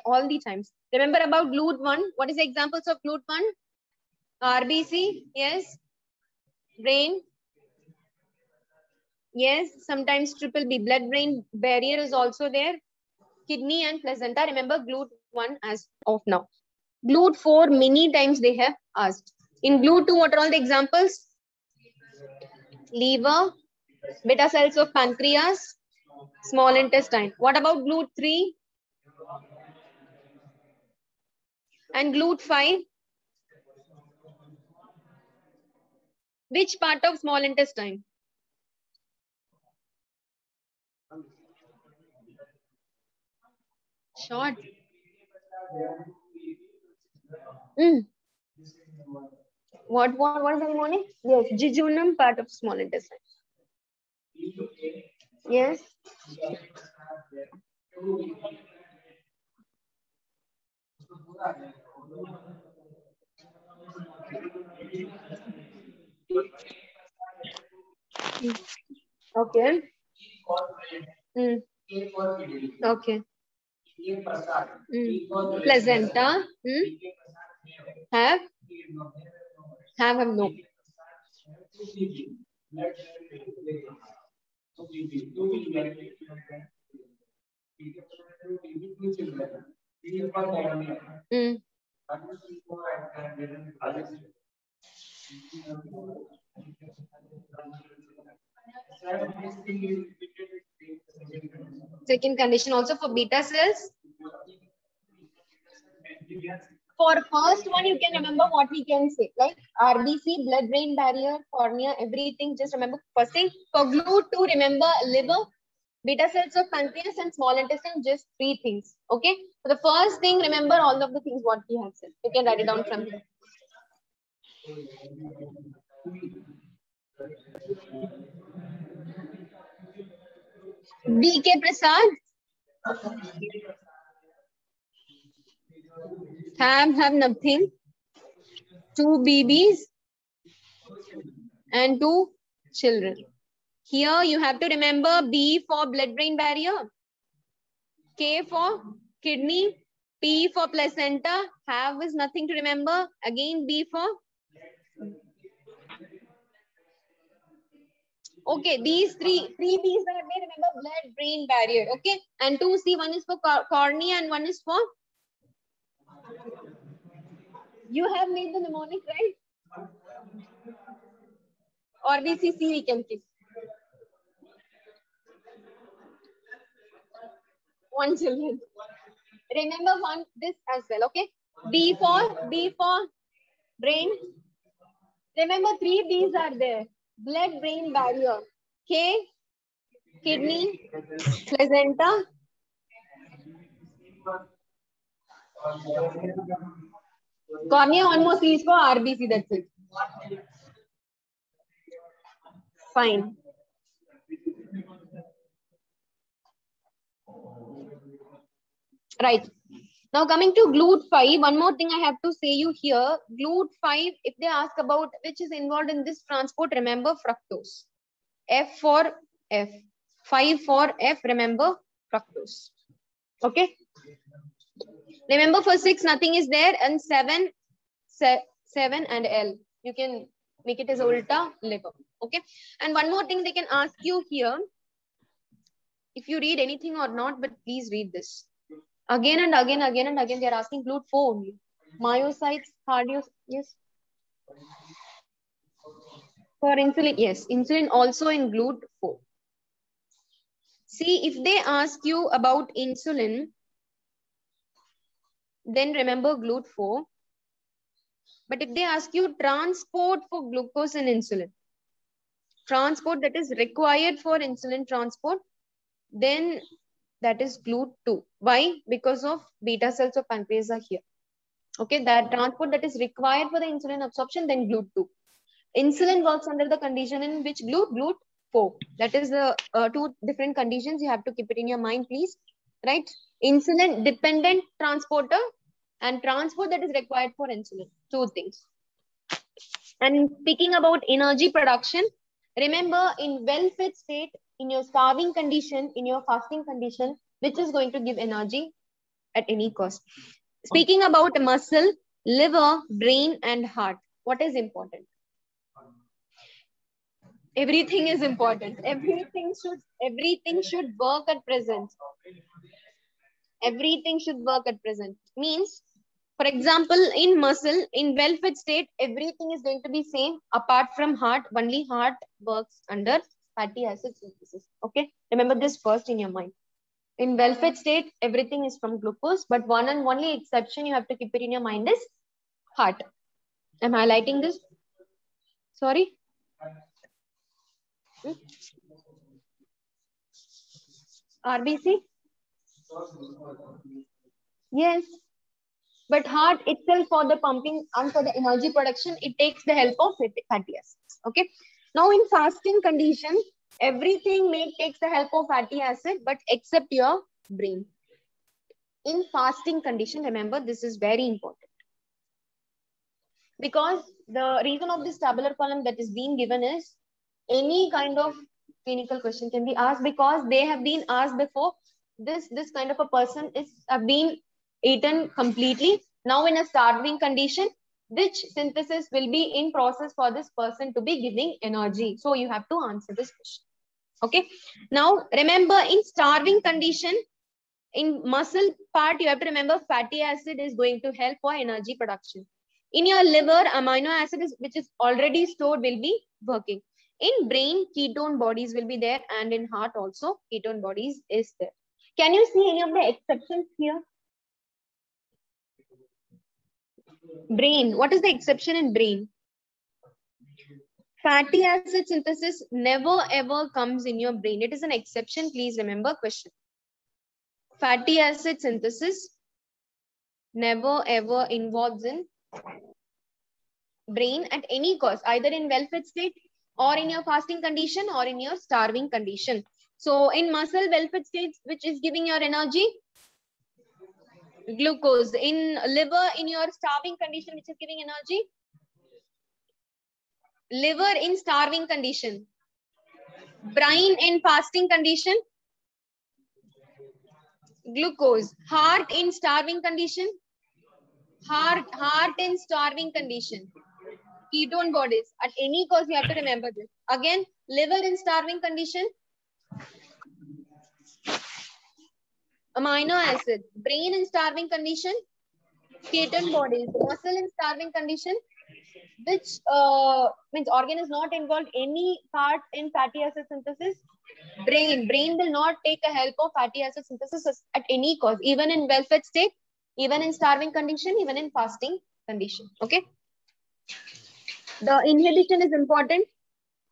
all the times. Remember about glute 1. What is the examples of glute 1? RBC, yes. Brain, yes. Sometimes triple B, blood-brain barrier is also there. Kidney and placenta. Remember glute 1 as of now. Glute 4, many times they have asked. In glute 2, what are all the examples? Liver, beta cells of pancreas, small intestine. What about glute 3? And glute 5? Which part of small intestine? Short. What is the morning? Yes, jejunum, part of small intestine. Yes. Okay. Okay. Placenta. Have no. Second condition also for beta cells. For first one, you can remember what we can say, like RBC, blood-brain barrier, cornea, everything. Just remember first thing. For glute 2, remember liver, beta cells of pancreas, and small intestine. Just 3 things. Okay. For the first thing, remember all of the things what we have said. You can write it down from here. BK Prasad. Have nothing. 2 BBs and 2 children. Here you have to remember B for blood-brain barrier, K for kidney, P for placenta, have is nothing to remember. Again B for. Okay, these three B's are there. Remember blood-brain barrier. Okay, and 2C, one is for cornea and one is for. You have made the mnemonic, right? Or VCC we can keep. One children. Remember one this as well. Okay. B for brain. Remember 3 B's are there. Blood-brain barrier. K, kidney, placenta. Cornea, one more C is for RBC. That's it. Fine. Right. Now coming to glute 5, one more thing I have to say you here. Glute 5, if they ask about which is involved in this transport, remember fructose. F for F. 5 for F, remember fructose. Okay. Remember for 6, nothing is there. And 7 and L. You can make it as ulta liver. Okay. And one more thing they can ask you here. If you read anything or not, but please read this. Again and again, they're asking glute 4 only. Myocytes, cardio, yes. For insulin, yes. Insulin also in glute 4. See, if they ask you about insulin, then remember glute 4. But if they ask you transport for glucose and insulin, transport that is required for insulin transport, then that is glute 2. Why? Because of beta cells of pancreas are here. Okay, that transport that is required for the insulin absorption, then GLUT2. Insulin works under the condition in which GLUT4. That is the two different conditions. You have to keep it in your mind, please. Right? Insulin dependent transporter and transport that is required for insulin. Two things. And speaking about energy production, remember in well-fed state, in your starving condition, in your fasting condition, which is going to give energy at any cost. Speaking about muscle, liver, brain, and heart, what is important? Everything is important. Everything should work at present. Everything should work at present. Means, for example, in muscle, in well-fed state, everything is going to be same apart from heart. Only heart works under fatty acid synthesis. Okay, remember this first in your mind. In well-fed state, everything is from glucose, but one and only exception you have to keep it in your mind is heart. I'm highlighting this. Sorry. RBC? Yes. But heart itself for the pumping and for the energy production, it takes the help of fatty acids. Okay. Now in fasting condition, everything takes the help of fatty acid, but except your brain. In fasting condition, remember this is very important. Because the reason of this tabular column that is being given is any kind of clinical question can be asked, because they have been asked before. This kind of a person is been eaten completely. Now in a starving condition, which synthesis will be in process for this person to be giving energy? So you have to answer this question. Okay. Now remember, in starving condition, in muscle part, you have to remember fatty acid is going to help for energy production. In your liver, amino acid which is already stored will be working. In brain, ketone bodies will be there, and in heart also ketone bodies is there. Can you see any of the exceptions here? Brain, what is the exception in brain? Fatty acid synthesis never ever comes in your brain. It is an exception. Please remember question. Fatty acid synthesis never ever involves in brain at any cost, either in well-fed state or in your fasting condition or in your starving condition. So in muscle well-fed states, which is giving your energy, glucose. In liver, in your starving condition, which is giving energy, liver in starving condition. Brain in fasting condition, glucose. Heart in starving condition, heart in starving condition, ketone bodies. At any cost, you have to remember this. Again, liver in starving condition, amino acid. Brain in starving condition, ketone bodies. Muscle in starving condition, which means organ is not involved any part in fatty acid synthesis. Brain will not take a help of fatty acid synthesis at any cost, even in well-fed state, even in starving condition, even in fasting condition. Okay. The inhibition is important.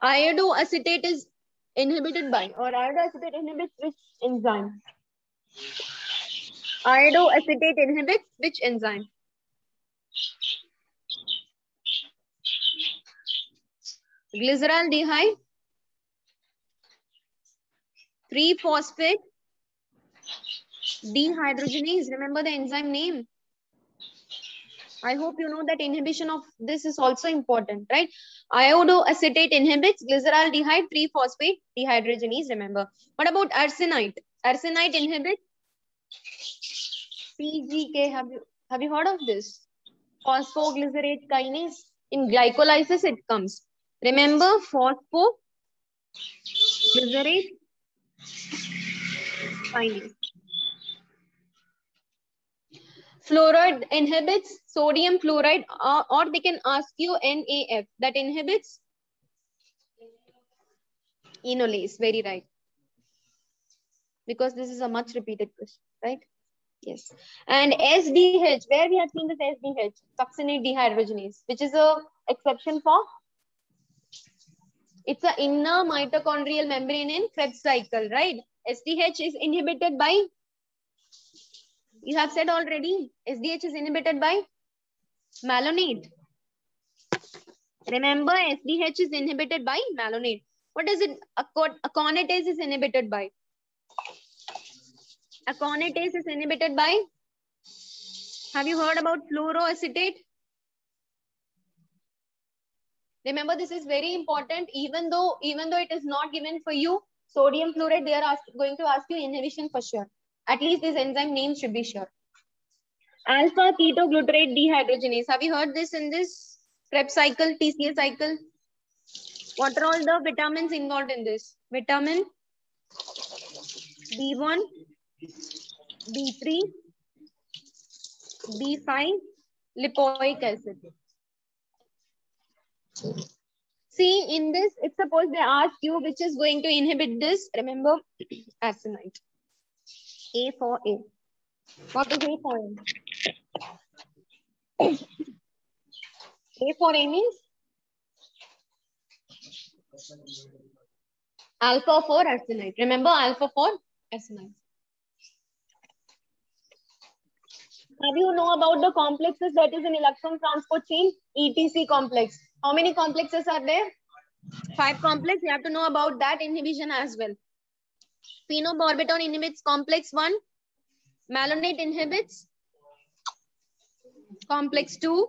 Iodoacetate is inhibited by, or iodoacetate inhibits which enzyme? Iodoacetate inhibits which enzyme? Glyceraldehyde, 3-phosphate dehydrogenase. Remember the enzyme name. I hope you know that inhibition of this is also important, right? Iodoacetate inhibits glyceraldehyde 3-phosphate dehydrogenase. Remember. What about arsenite? Arsenite inhibits PGK. Have you heard of this? Phosphoglycerate kinase. In glycolysis, it comes. Remember, phosphoglycerate kinase. Fluoride inhibits sodium fluoride, or they can ask you NAF, that inhibits enolase. Very right. Because this is a much repeated question, right? Yes. And SDH, where we have seen this SDH, succinate dehydrogenase, which is a exception for, it's an inner mitochondrial membrane in Krebs cycle, right? SDH is inhibited by, you have said already, SDH is inhibited by Malonate. Remember, SDH is inhibited by malonate. What is it? Aconitase is inhibited by. Aconitase is inhibited by. Have you heard about fluoroacetate? Remember, this is very important. Even though it is not given for you, sodium fluoride, they are going to ask you inhibition for sure. At least this enzyme name should be sure. Alpha ketoglutarate dehydrogenase. Have you heard this in this Krebs cycle, TCA cycle? What are all the vitamins involved in this? Vitamin B1, B3, B5, lipoic acid. See, in this, if suppose they ask you which is going to inhibit this, remember aconite. A for A. What is A for A? A for A means alpha for aconite. Remember alpha for aconite. Have you know about the complexes that is in electron transport chain? ETC complex. How many complexes are there? 5 complex. You have to know about that inhibition as well. Phenobarbital inhibits complex 1. Malonate inhibits complex 2.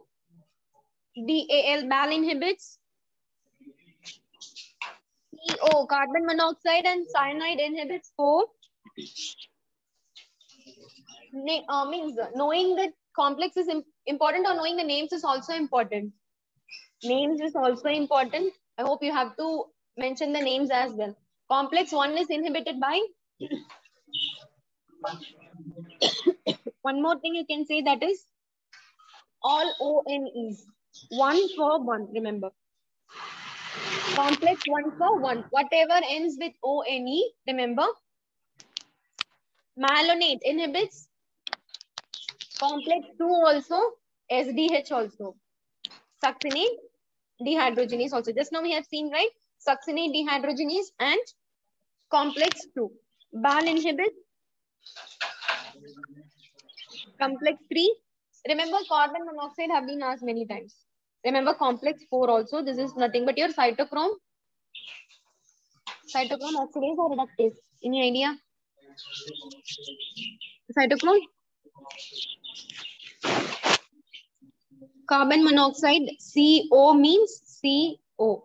BAL inhibits CO, carbon monoxide and cyanide inhibits 4. Means knowing that complex is important or knowing the names is also important. Names is also important. I hope you have to mention the names as well. Complex 1 is inhibited by one more thing you can say, that is all ONEs. 1 for 1, remember. Complex 1 for 1. Whatever ends with ONE, remember. Malonate inhibits complex 2 also, SDH also. Succinate dehydrogenase also. Just now we have seen, right? Succinate dehydrogenase and complex 2. BAL inhibits complex 3. Remember, carbon monoxide have been asked many times. Remember complex 4 also. This is nothing but your cytochrome. Cytochrome oxidase or reductase? Any idea? Cytochrome? Carbon monoxide, CO means CO.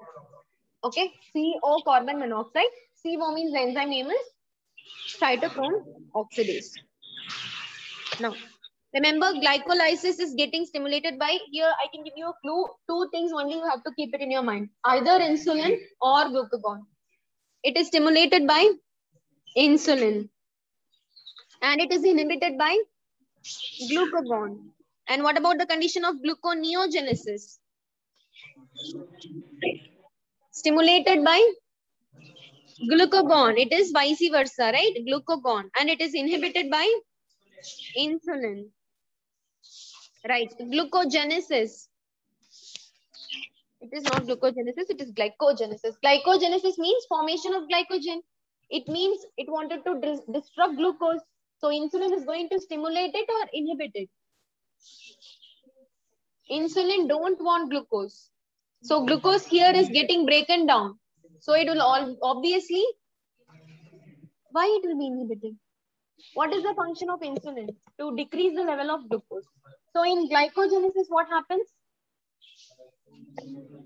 Okay, CO carbon monoxide. CO means the enzyme name is cytochrome oxidase. Now, remember glycolysis is getting stimulated by, here I can give you a clue. 2 things only you have to keep it in your mind. Either insulin or glucagon. It is stimulated by insulin. And it is inhibited by glucagon. And what about the condition of gluconeogenesis? Stimulated by glucagon. It is vice versa, right? Glucagon. And it is inhibited by insulin. Right. Glucogenesis. It is not glucogenesis, it is glycogenesis. Glycogenesis means formation of glycogen. It means it wanted to disrupt glucose. So insulin is going to stimulate it or inhibit it. Insulin don't want glucose. So glucose here is getting broken down. So it will all obviously, why it will be inhibited? What is the function of insulin? To decrease the level of glucose. So in glycogenesis, what happens?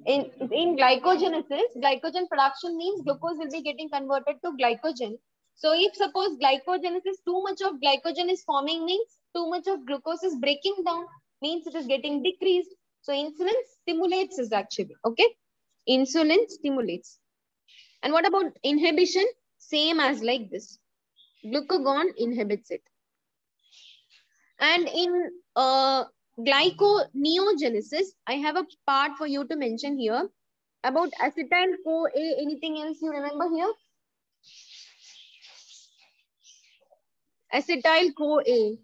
In glycogenesis, glycogen production means glucose will be getting converted to glycogen. So if suppose glycogenesis, too much of glycogen is forming means too much of glucose is breaking down, means it is getting decreased. So insulin stimulates this actually, okay? Insulin stimulates. And what about inhibition? Same as like this. Glucagon inhibits it. And in glyconeogenesis, I have a part for you to mention here about acetyl-CoA. Anything else you remember here? Acetyl-CoA.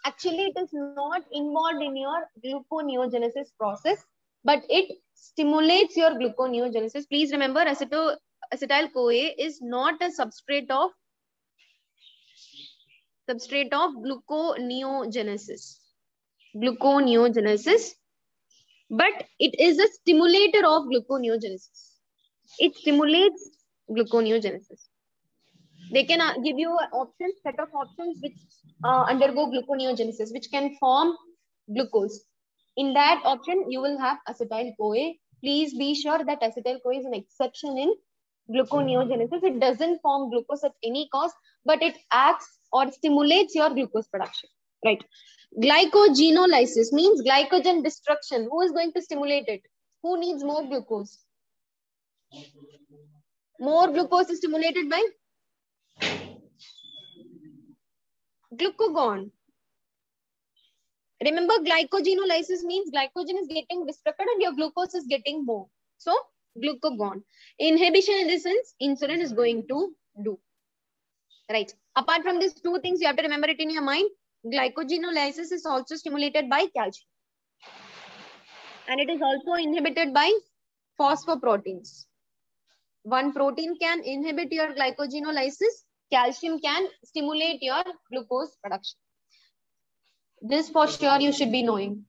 Actually, it is not involved in your gluconeogenesis process, but it stimulates your gluconeogenesis. Please remember, acetyl-CoA is not a substrate of gluconeogenesis. gluconeogenesis, but it is a stimulator of gluconeogenesis. It stimulates gluconeogenesis. They can give you an set of options which undergo gluconeogenesis, which can form glucose. In that option, you will have acetyl-CoA. Please be sure that acetyl-CoA is an exception in gluconeogenesis. It doesn't form glucose at any cost, but it acts or stimulates your glucose production. Right. Glycogenolysis means glycogen destruction. Who is going to stimulate it? Who needs more glucose? More glucose is stimulated by glucagon. Remember, glycogenolysis means glycogen is getting destructed and your glucose is getting more. So, glucagon. Inhibition in this sense, insulin is going to do. Right. Apart from these two things, you have to remember it in your mind. Glycogenolysis is also stimulated by calcium. And it is also inhibited by phosphoproteins. One protein can inhibit your glycogenolysis. Calcium can stimulate your glucose production. This for sure you should be knowing.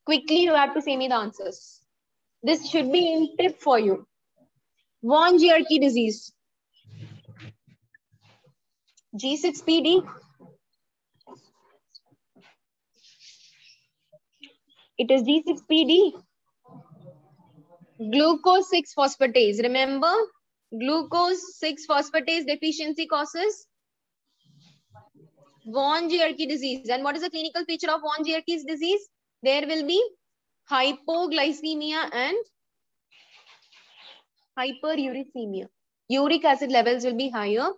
Quickly, you have to say me the answers. This should be in tip for you. Von Gierke disease. G6PD. It is G6PD. Glucose 6-phosphatase. Remember, glucose 6-phosphatase deficiency causes Von Gierke disease. And what is the clinical feature of Von Gierke's disease? There will be hypoglycemia and hyperuricemia. Uric acid levels will be higher.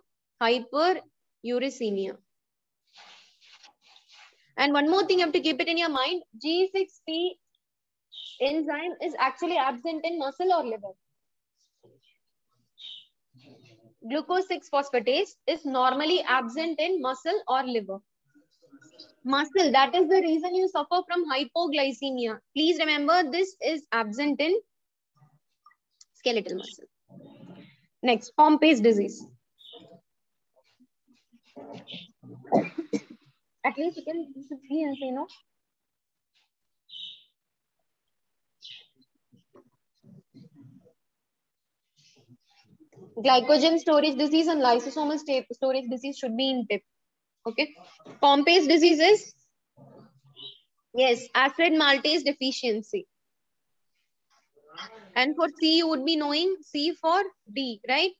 Hyperuricemia. And one more thing you have to keep it in your mind. G6P enzyme is actually absent in muscle or liver. Glucose 6-phosphatase is normally absent in muscle or liver. Muscle, that is the reason you suffer from hypoglycemia. Please remember, this is absent in skeletal muscle. Next, Pompe's disease. At least you can see and say no. Glycogen storage disease and lysosomal storage disease should be in tip. Okay. Pompe's disease is, yes, acid maltase deficiency. And for C, you would be knowing C for D, right?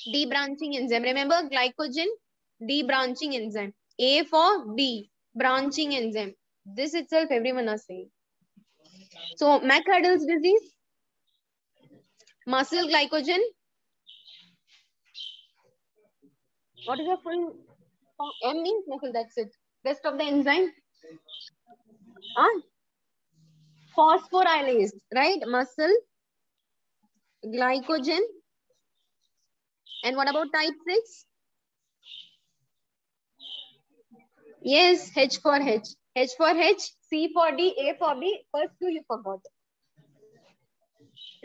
D branching enzyme. Remember, glycogen D branching enzyme. A for D branching enzyme. This itself everyone is saying. So McArdle's disease, muscle glycogen. What is the full form? M means muscle, that's it. Rest of the enzyme? Phosphorylase, right? Muscle, glycogen. And what about type 6? Yes, H for H. H for H, C for D, A for B. First two you forgot.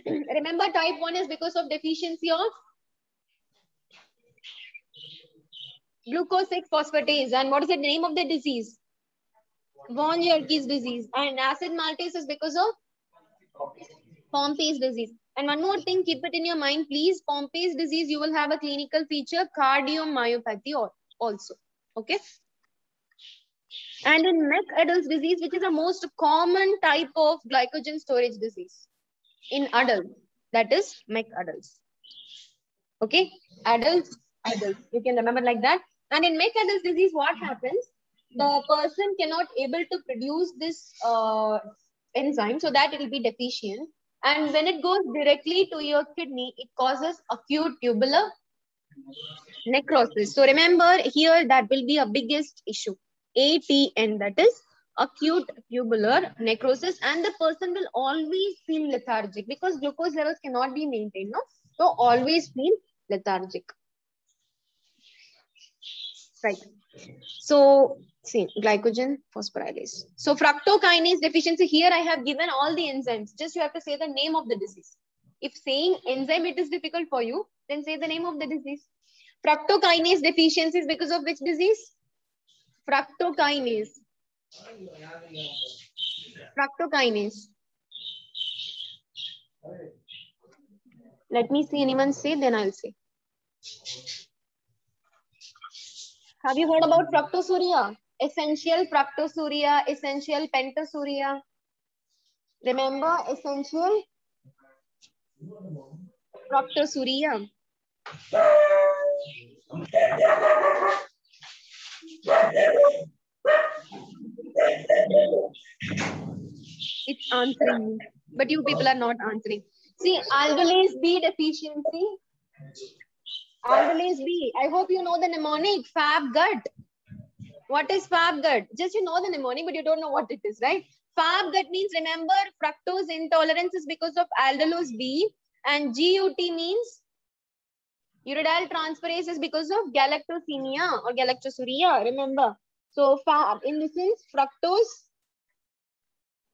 Remember, type 1 is because of deficiency of glucose 6-phosphatase. And what is the name of the disease? Von Gierke's disease. And acid maltase is because of Pompe's disease. And one more thing, keep it in your mind, please. Pompe's disease, you will have a clinical feature, cardiomyopathy also. Okay. And in McArdle's disease, which is the most common type of glycogen storage disease in adults, that is McArdle's. Okay. Adults. You can remember like that. And in McArdle's disease, what happens? The person cannot able to produce this enzyme, so that it will be deficient. And when it goes directly to your kidney, it causes acute tubular necrosis. So remember here, that will be a biggest issue. ATN, that is acute tubular necrosis. And the person will always feel lethargic because glucose levels cannot be maintained. No? So always feel lethargic. Right. So see, glycogen phosphorylase. So fructokinase deficiency, here I have given all the enzymes. Just you have to say the name of the disease. If saying enzyme it is difficult for you, then say the name of the disease. Fructokinase deficiency is because of which disease? Fructokinase. Fructokinase. Let me see anyone say, then I'll say. Have you heard about fructosuria? Essential fructosuria, essential pentasuria. Remember essential fructosuria. It's answering, but you people are not answering. See, aldolase B deficiency. Aldolase B. I hope you know the mnemonic. Fab gut. What is Fab gut? Just you know the mnemonic, but you don't know what it is, right? Fab gut means, remember, fructose intolerance is because of aldolase B, and GUT means uridyl transferase is because of galactosemia or galactosuria. Remember. So Fab in this is fructose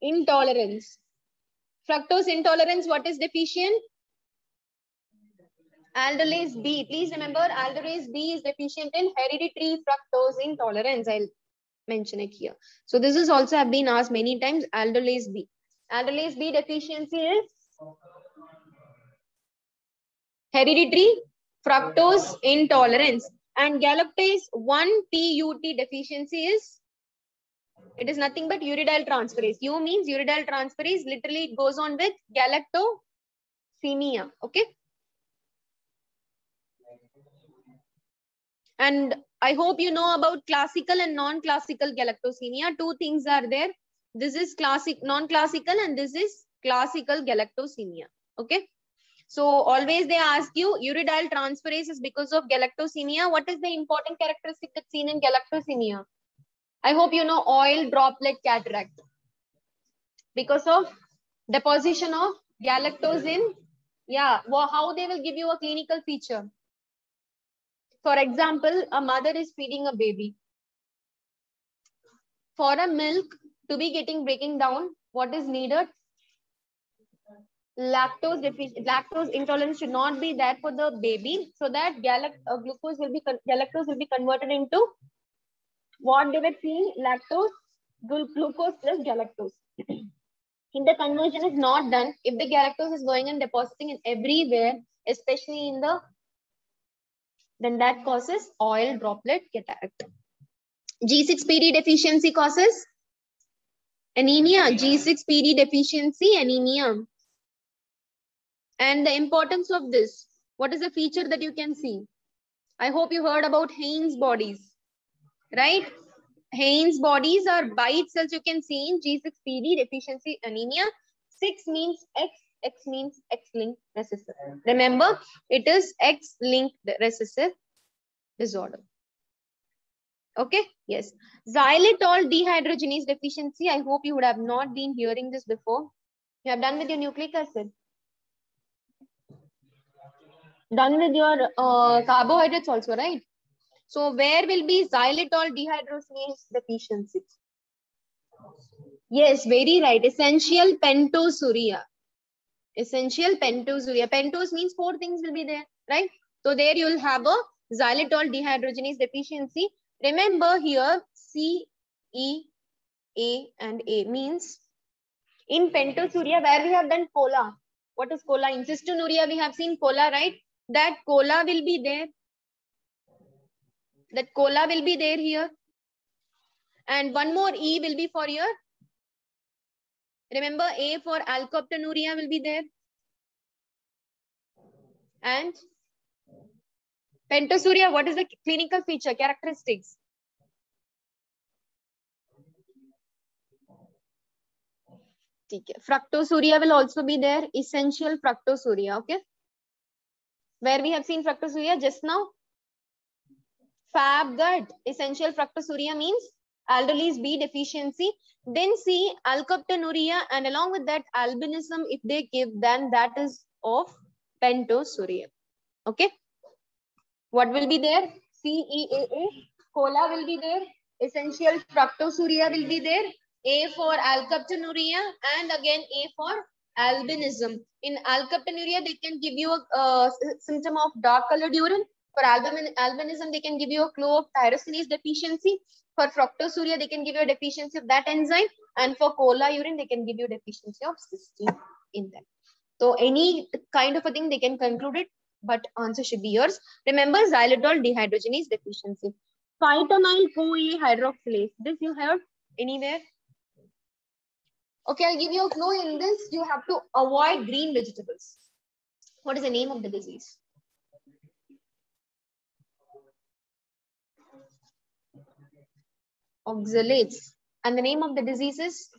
intolerance. Fructose intolerance, what is deficient? Aldolase B. Please remember, aldolase B is deficient in hereditary fructose intolerance. I'll mention it here. So this is also have been asked many times, aldolase B. Aldolase B deficiency is hereditary fructose intolerance. And galactase 1-PUT deficiency is, it is nothing but uridyl transferase. U means uridyl transferase. Literally it goes on with galactosemia. Okay. And I hope you know about classical and non-classical galactosemia. Two things are there. This is non-classical, and this is classical galactosemia. Okay. So always they ask you, uridyl transferase is because of galactosemia. What is the important characteristic that's seen in galactosemia? I hope you know oil droplet cataract. Because of deposition of galactose in, yeah, well, how they will give you a clinical feature. For example, a mother is feeding a baby. For a milk to be breaking down, what is needed? Lactose intolerance should not be there for the baby, so that galactose will be converted into what they were seeing, glucose plus galactose. If the conversion is not done, if the galactose is going and depositing in everywhere, especially in the, then that causes oil droplet cataract. G6PD deficiency causes anemia. G6PD deficiency, anemia. And the importance of this, what is the feature that you can see? I hope you heard about Haynes bodies, right? Haynes bodies are by itself you can see in G6PD deficiency anemia. 6 means X, X means X-linked recessive. Remember, it is X-linked recessive disorder. Okay, yes. Xylitol dehydrogenase deficiency. I hope you would have not been hearing this before. You have done with your nucleic acid. Done with your carbohydrates also, right? So where will be xylitol dehydrogenase deficiency? Yes, very right. Essential pentasuria. Essential pentasuria. Pentose means 4 things will be there, right? So there you will have a xylitol dehydrogenase deficiency. Remember here C, E, A and A means in pentasuria where we have done cola. What is cola? In cystinuria we have seen cola, right? That cola will be there. That cola will be there here. And one more E will be for your, remember A for alkoptenuria will be there. And pentasuria, what is the clinical feature, characteristics? Fructosuria will also be there, essential fructosuria, okay? Where we have seen fructosuria just now? Fab gut, essential fructosuria means aldolase B deficiency. Then see alkoptenuria, and along with that albinism, if they give, then that is of pentasuria. Okay. What will be there? CEAA, cola will be there. Essential fructosuria will be there. A for alkoptenuria, and again A for albinism. In alkoptenuria, they can give you a symptom of dark colored urine. For albinism, they can give you a clue of tyrosinase deficiency. For fructosuria, they can give you a deficiency of that enzyme. And for cola urine, they can give you a deficiency of cysteine in that. So any kind of a thing they can conclude it, but answer should be yours. Remember, xylitol dehydrogenase deficiency. Phytanyl-CoA hydroxylase. This you heard anywhere? Okay, I'll give you a clue in this. You have to avoid green vegetables. What is the name of the disease? Oxalates. And the name of the disease is?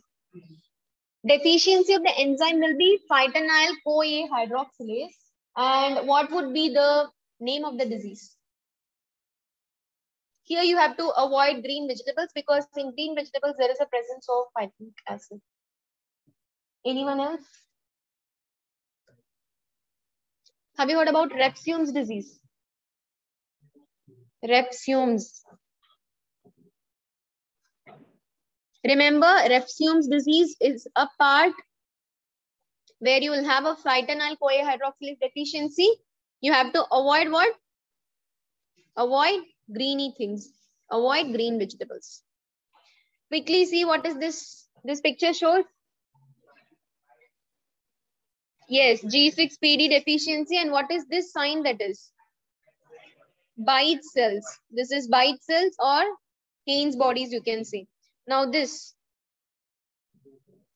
Deficiency of the enzyme will be phytanyl-CoA hydroxylase. And what would be the name of the disease? Here you have to avoid green vegetables because in green vegetables there is a presence of phytic acid. Anyone else? Have you heard about Repsum's disease? Repsum's. Remember, Repsum's disease is a part where you will have a phytanyl-CoA hydroxylase deficiency. You have to avoid what? Avoid greeny things. Avoid green vegetables. Quickly see what is this. This picture shows. Yes, G6PD deficiency. And what is this sign that is? Bite cells. This is bite cells or Haynes bodies, you can say. Now this.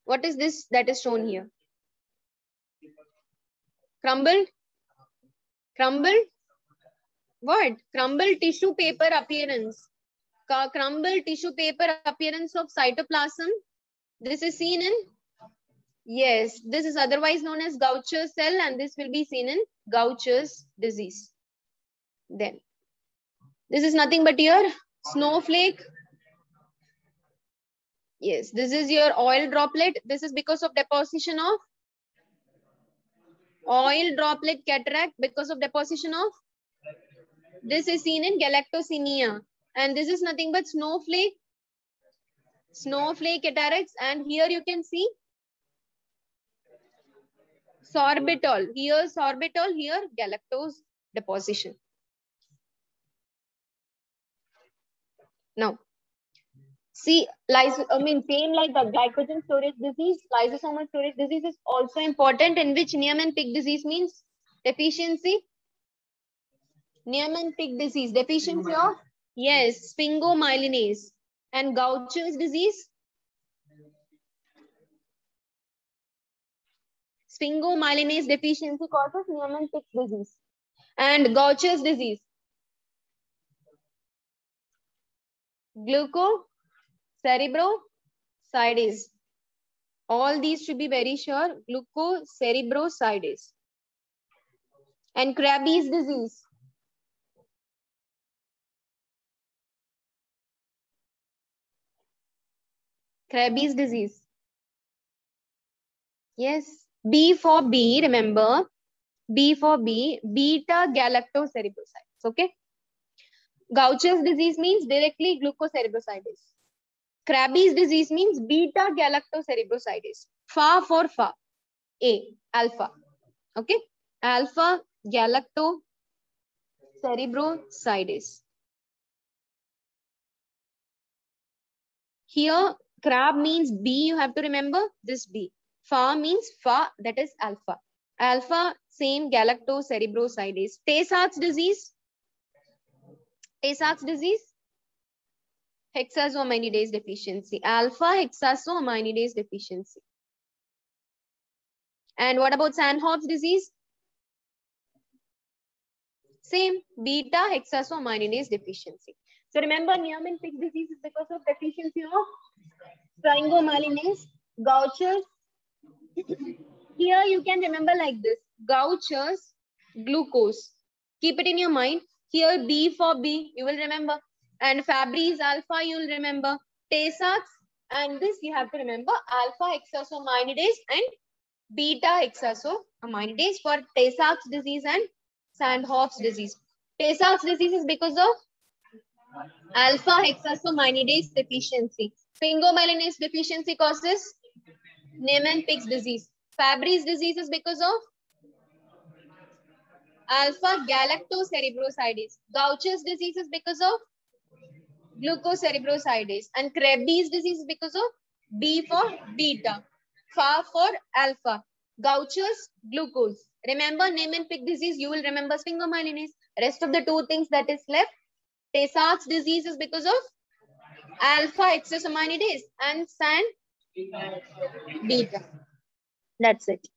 What is this that is shown here? Crumbled? Crumbled? What? Crumbled tissue paper appearance. Crumbled tissue paper appearance of cytoplasm. This is seen in? Yes, this is otherwise known as Gaucher's cell and this will be seen in Gaucher's disease. Then, this is nothing but your snowflake. Yes, this is your oil droplet. This is because of deposition of oil droplet cataract because of deposition of. This is seen in galactosemia. And this is nothing but snowflake cataracts. And here you can see sorbitol. Here sorbitol, here galactose deposition. Now, see, same like the glycogen storage disease, lysosomal storage disease is also important, in which Niemann-Pick disease means deficiency. Niemann-Pick disease, deficiency of? Yes, sphingomyelinase. And Gaucher's disease? Sphingomyelinase deficiency causes Niemann-Pick disease. And Gaucher's disease? Glucocerebrosidase. All these should be very sure. Glucocerebrosidase. And Krabbe's disease? Krabbe's disease. Yes. B for B, remember. B for B, beta galactocerebrosidase. Okay. Gaucher's disease means directly glucocerebrosidase. Krabbe's disease means beta galactocerebrosidase. Fa for fa. A, alpha. Okay. Alpha galactocerebrosidase. Here, Crab means B, you have to remember this B. Fa means fa, that is alpha. Alpha, same galactocerebrosidase. Tay-Sachs disease. Tay-Sachs disease. Hexazoaminidase deficiency. Alpha hexazoaminidase deficiency. And what about Sandhoff's disease? Same, beta hexazoaminidase deficiency. So remember, Niemann-Pick disease is because of deficiency of sphingomyelinase. Gaucher's. Here you can remember like this. Gaucher's glucose. Keep it in your mind. Here B for B, you will remember. And Fabry's alpha, you will remember. Tay-Sachs, and this you have to remember. Alpha hexazoaminidase and beta hexazoaminidase for Tay-Sachs disease and Sandhoff's disease. Tay-Sachs disease is because of alpha hexazoaminidase deficiency. Sphingomyelinase deficiency causes Niemann-Pick disease. Fabry's disease is because of alpha galactocerebrosidase. Gaucher's disease is because of Glucocerebrosidase. And Krebs disease because of B for beta, Fa for alpha, Gaucher's glucose. Remember Niemann-Pick disease, you will remember sphingomyelinase. Rest of the two things that is left, Tay-Sachs disease is because of alpha hexosaminidase and SAN beta. That's it.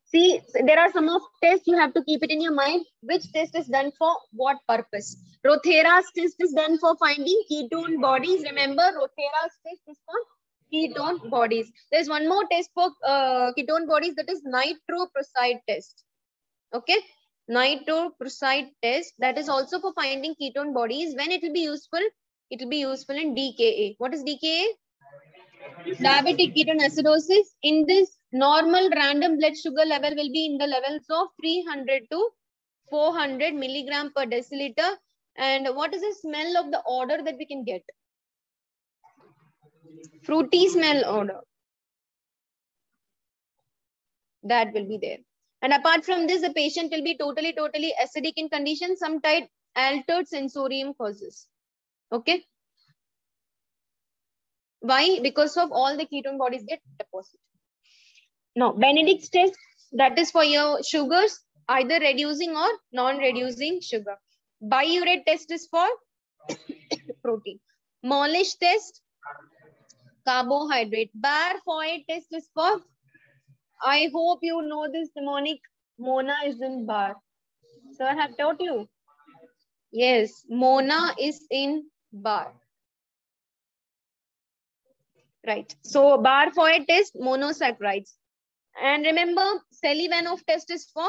See, there are some of tests you have to keep it in your mind. Which test is done for what purpose? Rothera's test is done for finding ketone bodies. Remember, Rothera's test is for ketone bodies. There's one more test for ketone bodies, that is nitroprusside test. Okay, nitroprusside test, that is also for finding ketone bodies. When it will be useful? It will be useful in DKA. What is DKA? Diabetic ketoacidosis. In this, normal random blood sugar level will be in the levels of 300 to 400 milligram per deciliter. And what is the smell of the odor that we can get? Fruity smell odor. That will be there. And apart from this, the patient will be totally acidic in condition. Some type altered sensorium causes. Okay. Why? Because of all the ketone bodies get deposited. Now, Benedict's test, that is for your sugars, either reducing or non-reducing sugar. Biuret test is for protein. Molish test, carbohydrate. Bar-Foy test is for, I hope you know this mnemonic, Mona is in bar. So I have taught you. Yes, Mona is in bar. Right. So Bar-Foy test, monosaccharides. And remember, Sullivanov test is for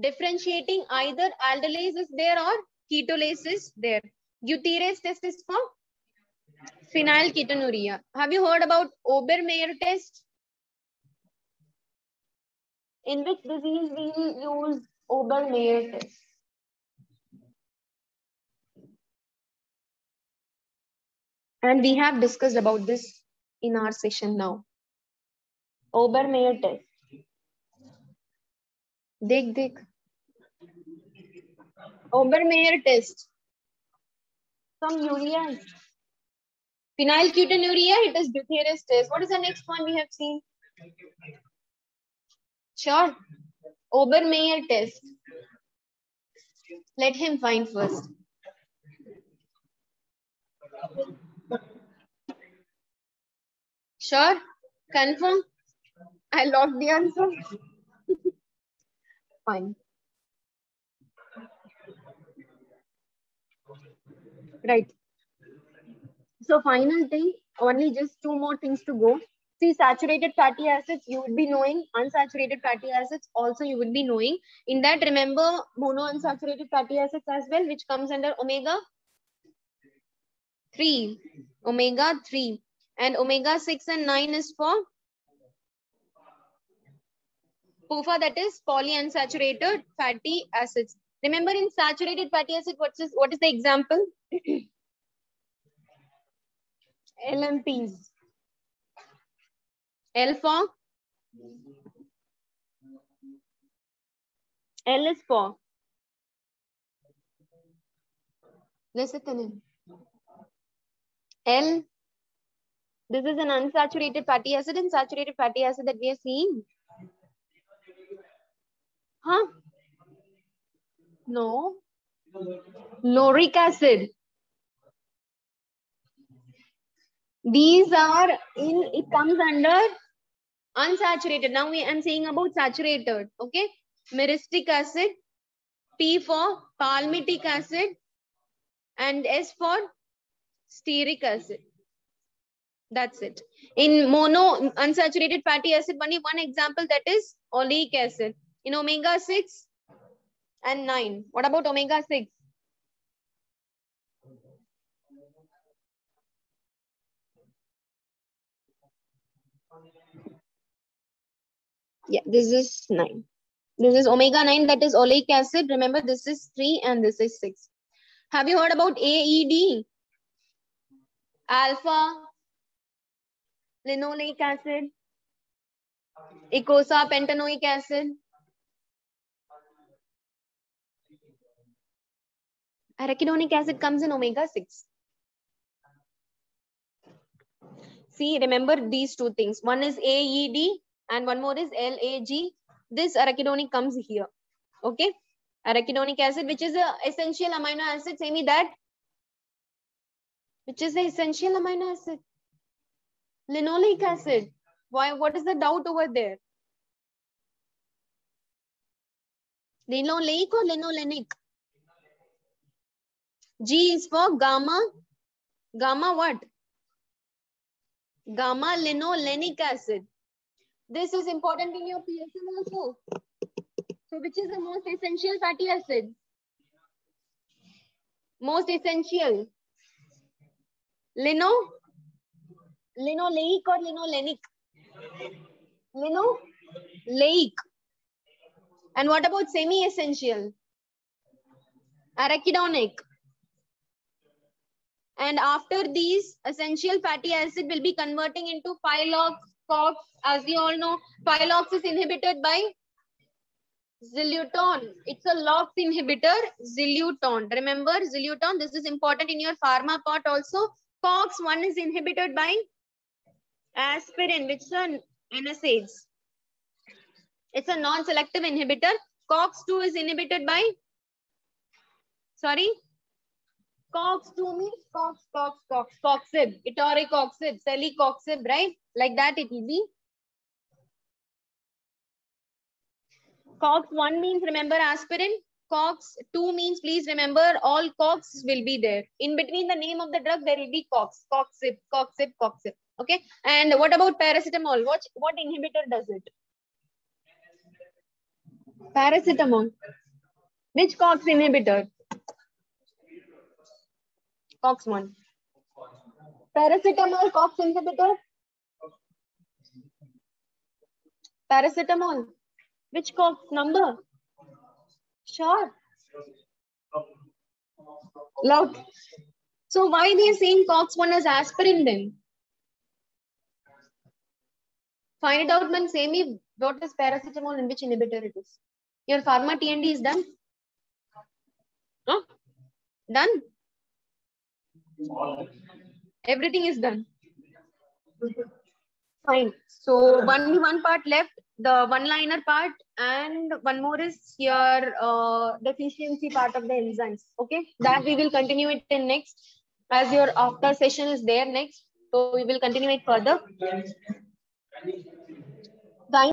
differentiating either aldolase is there or ketolase is there. Gutierrez test is for phenylketonuria. Have you heard about Obermeyer test? In which disease we use Obermeyer test? And we have discussed about this in our session now. Obermeyer test. Dig. Obermeyer test. Some urea. Phenylketonuria, it is Gutierrez test. What is the next one we have seen? Sure. Obermeyer test. Let him find first. Sure. Confirm. I locked the answer. Fine. Right. So final thing, only just two more things to go. See, saturated fatty acids, you would be knowing. Unsaturated fatty acids also you would be knowing. In that, remember monounsaturated fatty acids as well, which comes under omega 3. Omega 3. And omega 6 and 9 is for PUFA, that is polyunsaturated fatty acids. Remember in saturated fatty acid, what is the example? LMPs. L for? L is for? Listen. L. This is an unsaturated fatty acid and saturated fatty acid that we are seeing. Huh? No. Lauric acid. These are in, it comes under unsaturated. Now I'm saying about saturated. Okay. Myristic acid. P for palmitic acid. And S for stearic acid. That's it. In mono unsaturated fatty acid, only one example, that is oleic acid. In omega 6 and 9. What about omega 6? Yeah, this is 9. This is omega 9, that is oleic acid. Remember, this is 3 and this is 6. Have you heard about AED? Alpha linoleic acid, Ecosa pentanoic acid. Arachidonic acid comes in omega 6. See, remember these two things. One is AED and one more is LAG. This arachidonic comes here. Okay. Arachidonic acid, which is a essential amino acid. Say me that. Which is the essential amino acid? Linoleic acid. Why? What is the doubt over there? Linoleic or linolenic? G is for gamma. Gamma what? Gamma linolenic acid. This is important in your PSM also. So which is the most essential fatty acid? Most essential. Linoleic or linolenic? Linoleic. And what about semi-essential? Arachidonic. And after these, essential fatty acid will be converting into 5-LOX. As we all know, 5-LOX is inhibited by Zileuton. It's a LOX inhibitor, Zileuton. Remember, Zileuton, this is important in your pharma part also. COX-1 is inhibited by aspirin, which is an NSAIDs. It's a non-selective inhibitor. COX-2 is inhibited by, sorry, COX-2 means coxib, etoricoxib, celecoxib, right? Like that it will be. COX-1 means, remember, aspirin. COX-2 means, please remember, all COX will be there. In between the name of the drug, there will be coxib. Okay. And what about paracetamol? What inhibitor does it? Paracetamol. Which COX inhibitor? COX-1. Paracetamol, COX inhibitor? Paracetamol. Which COX number? Sure. Loud. So why they are saying COX-1 as aspirin then? Find it out, man. Say me what is paracetamol and which inhibitor it is. Your pharma T&D is done? Huh? Done? Everything is done. Fine. So only one part left, the one-liner part, and one more is your deficiency part of the enzymes. Okay, that we will continue it in next, as your after session is there next. So we will continue it further.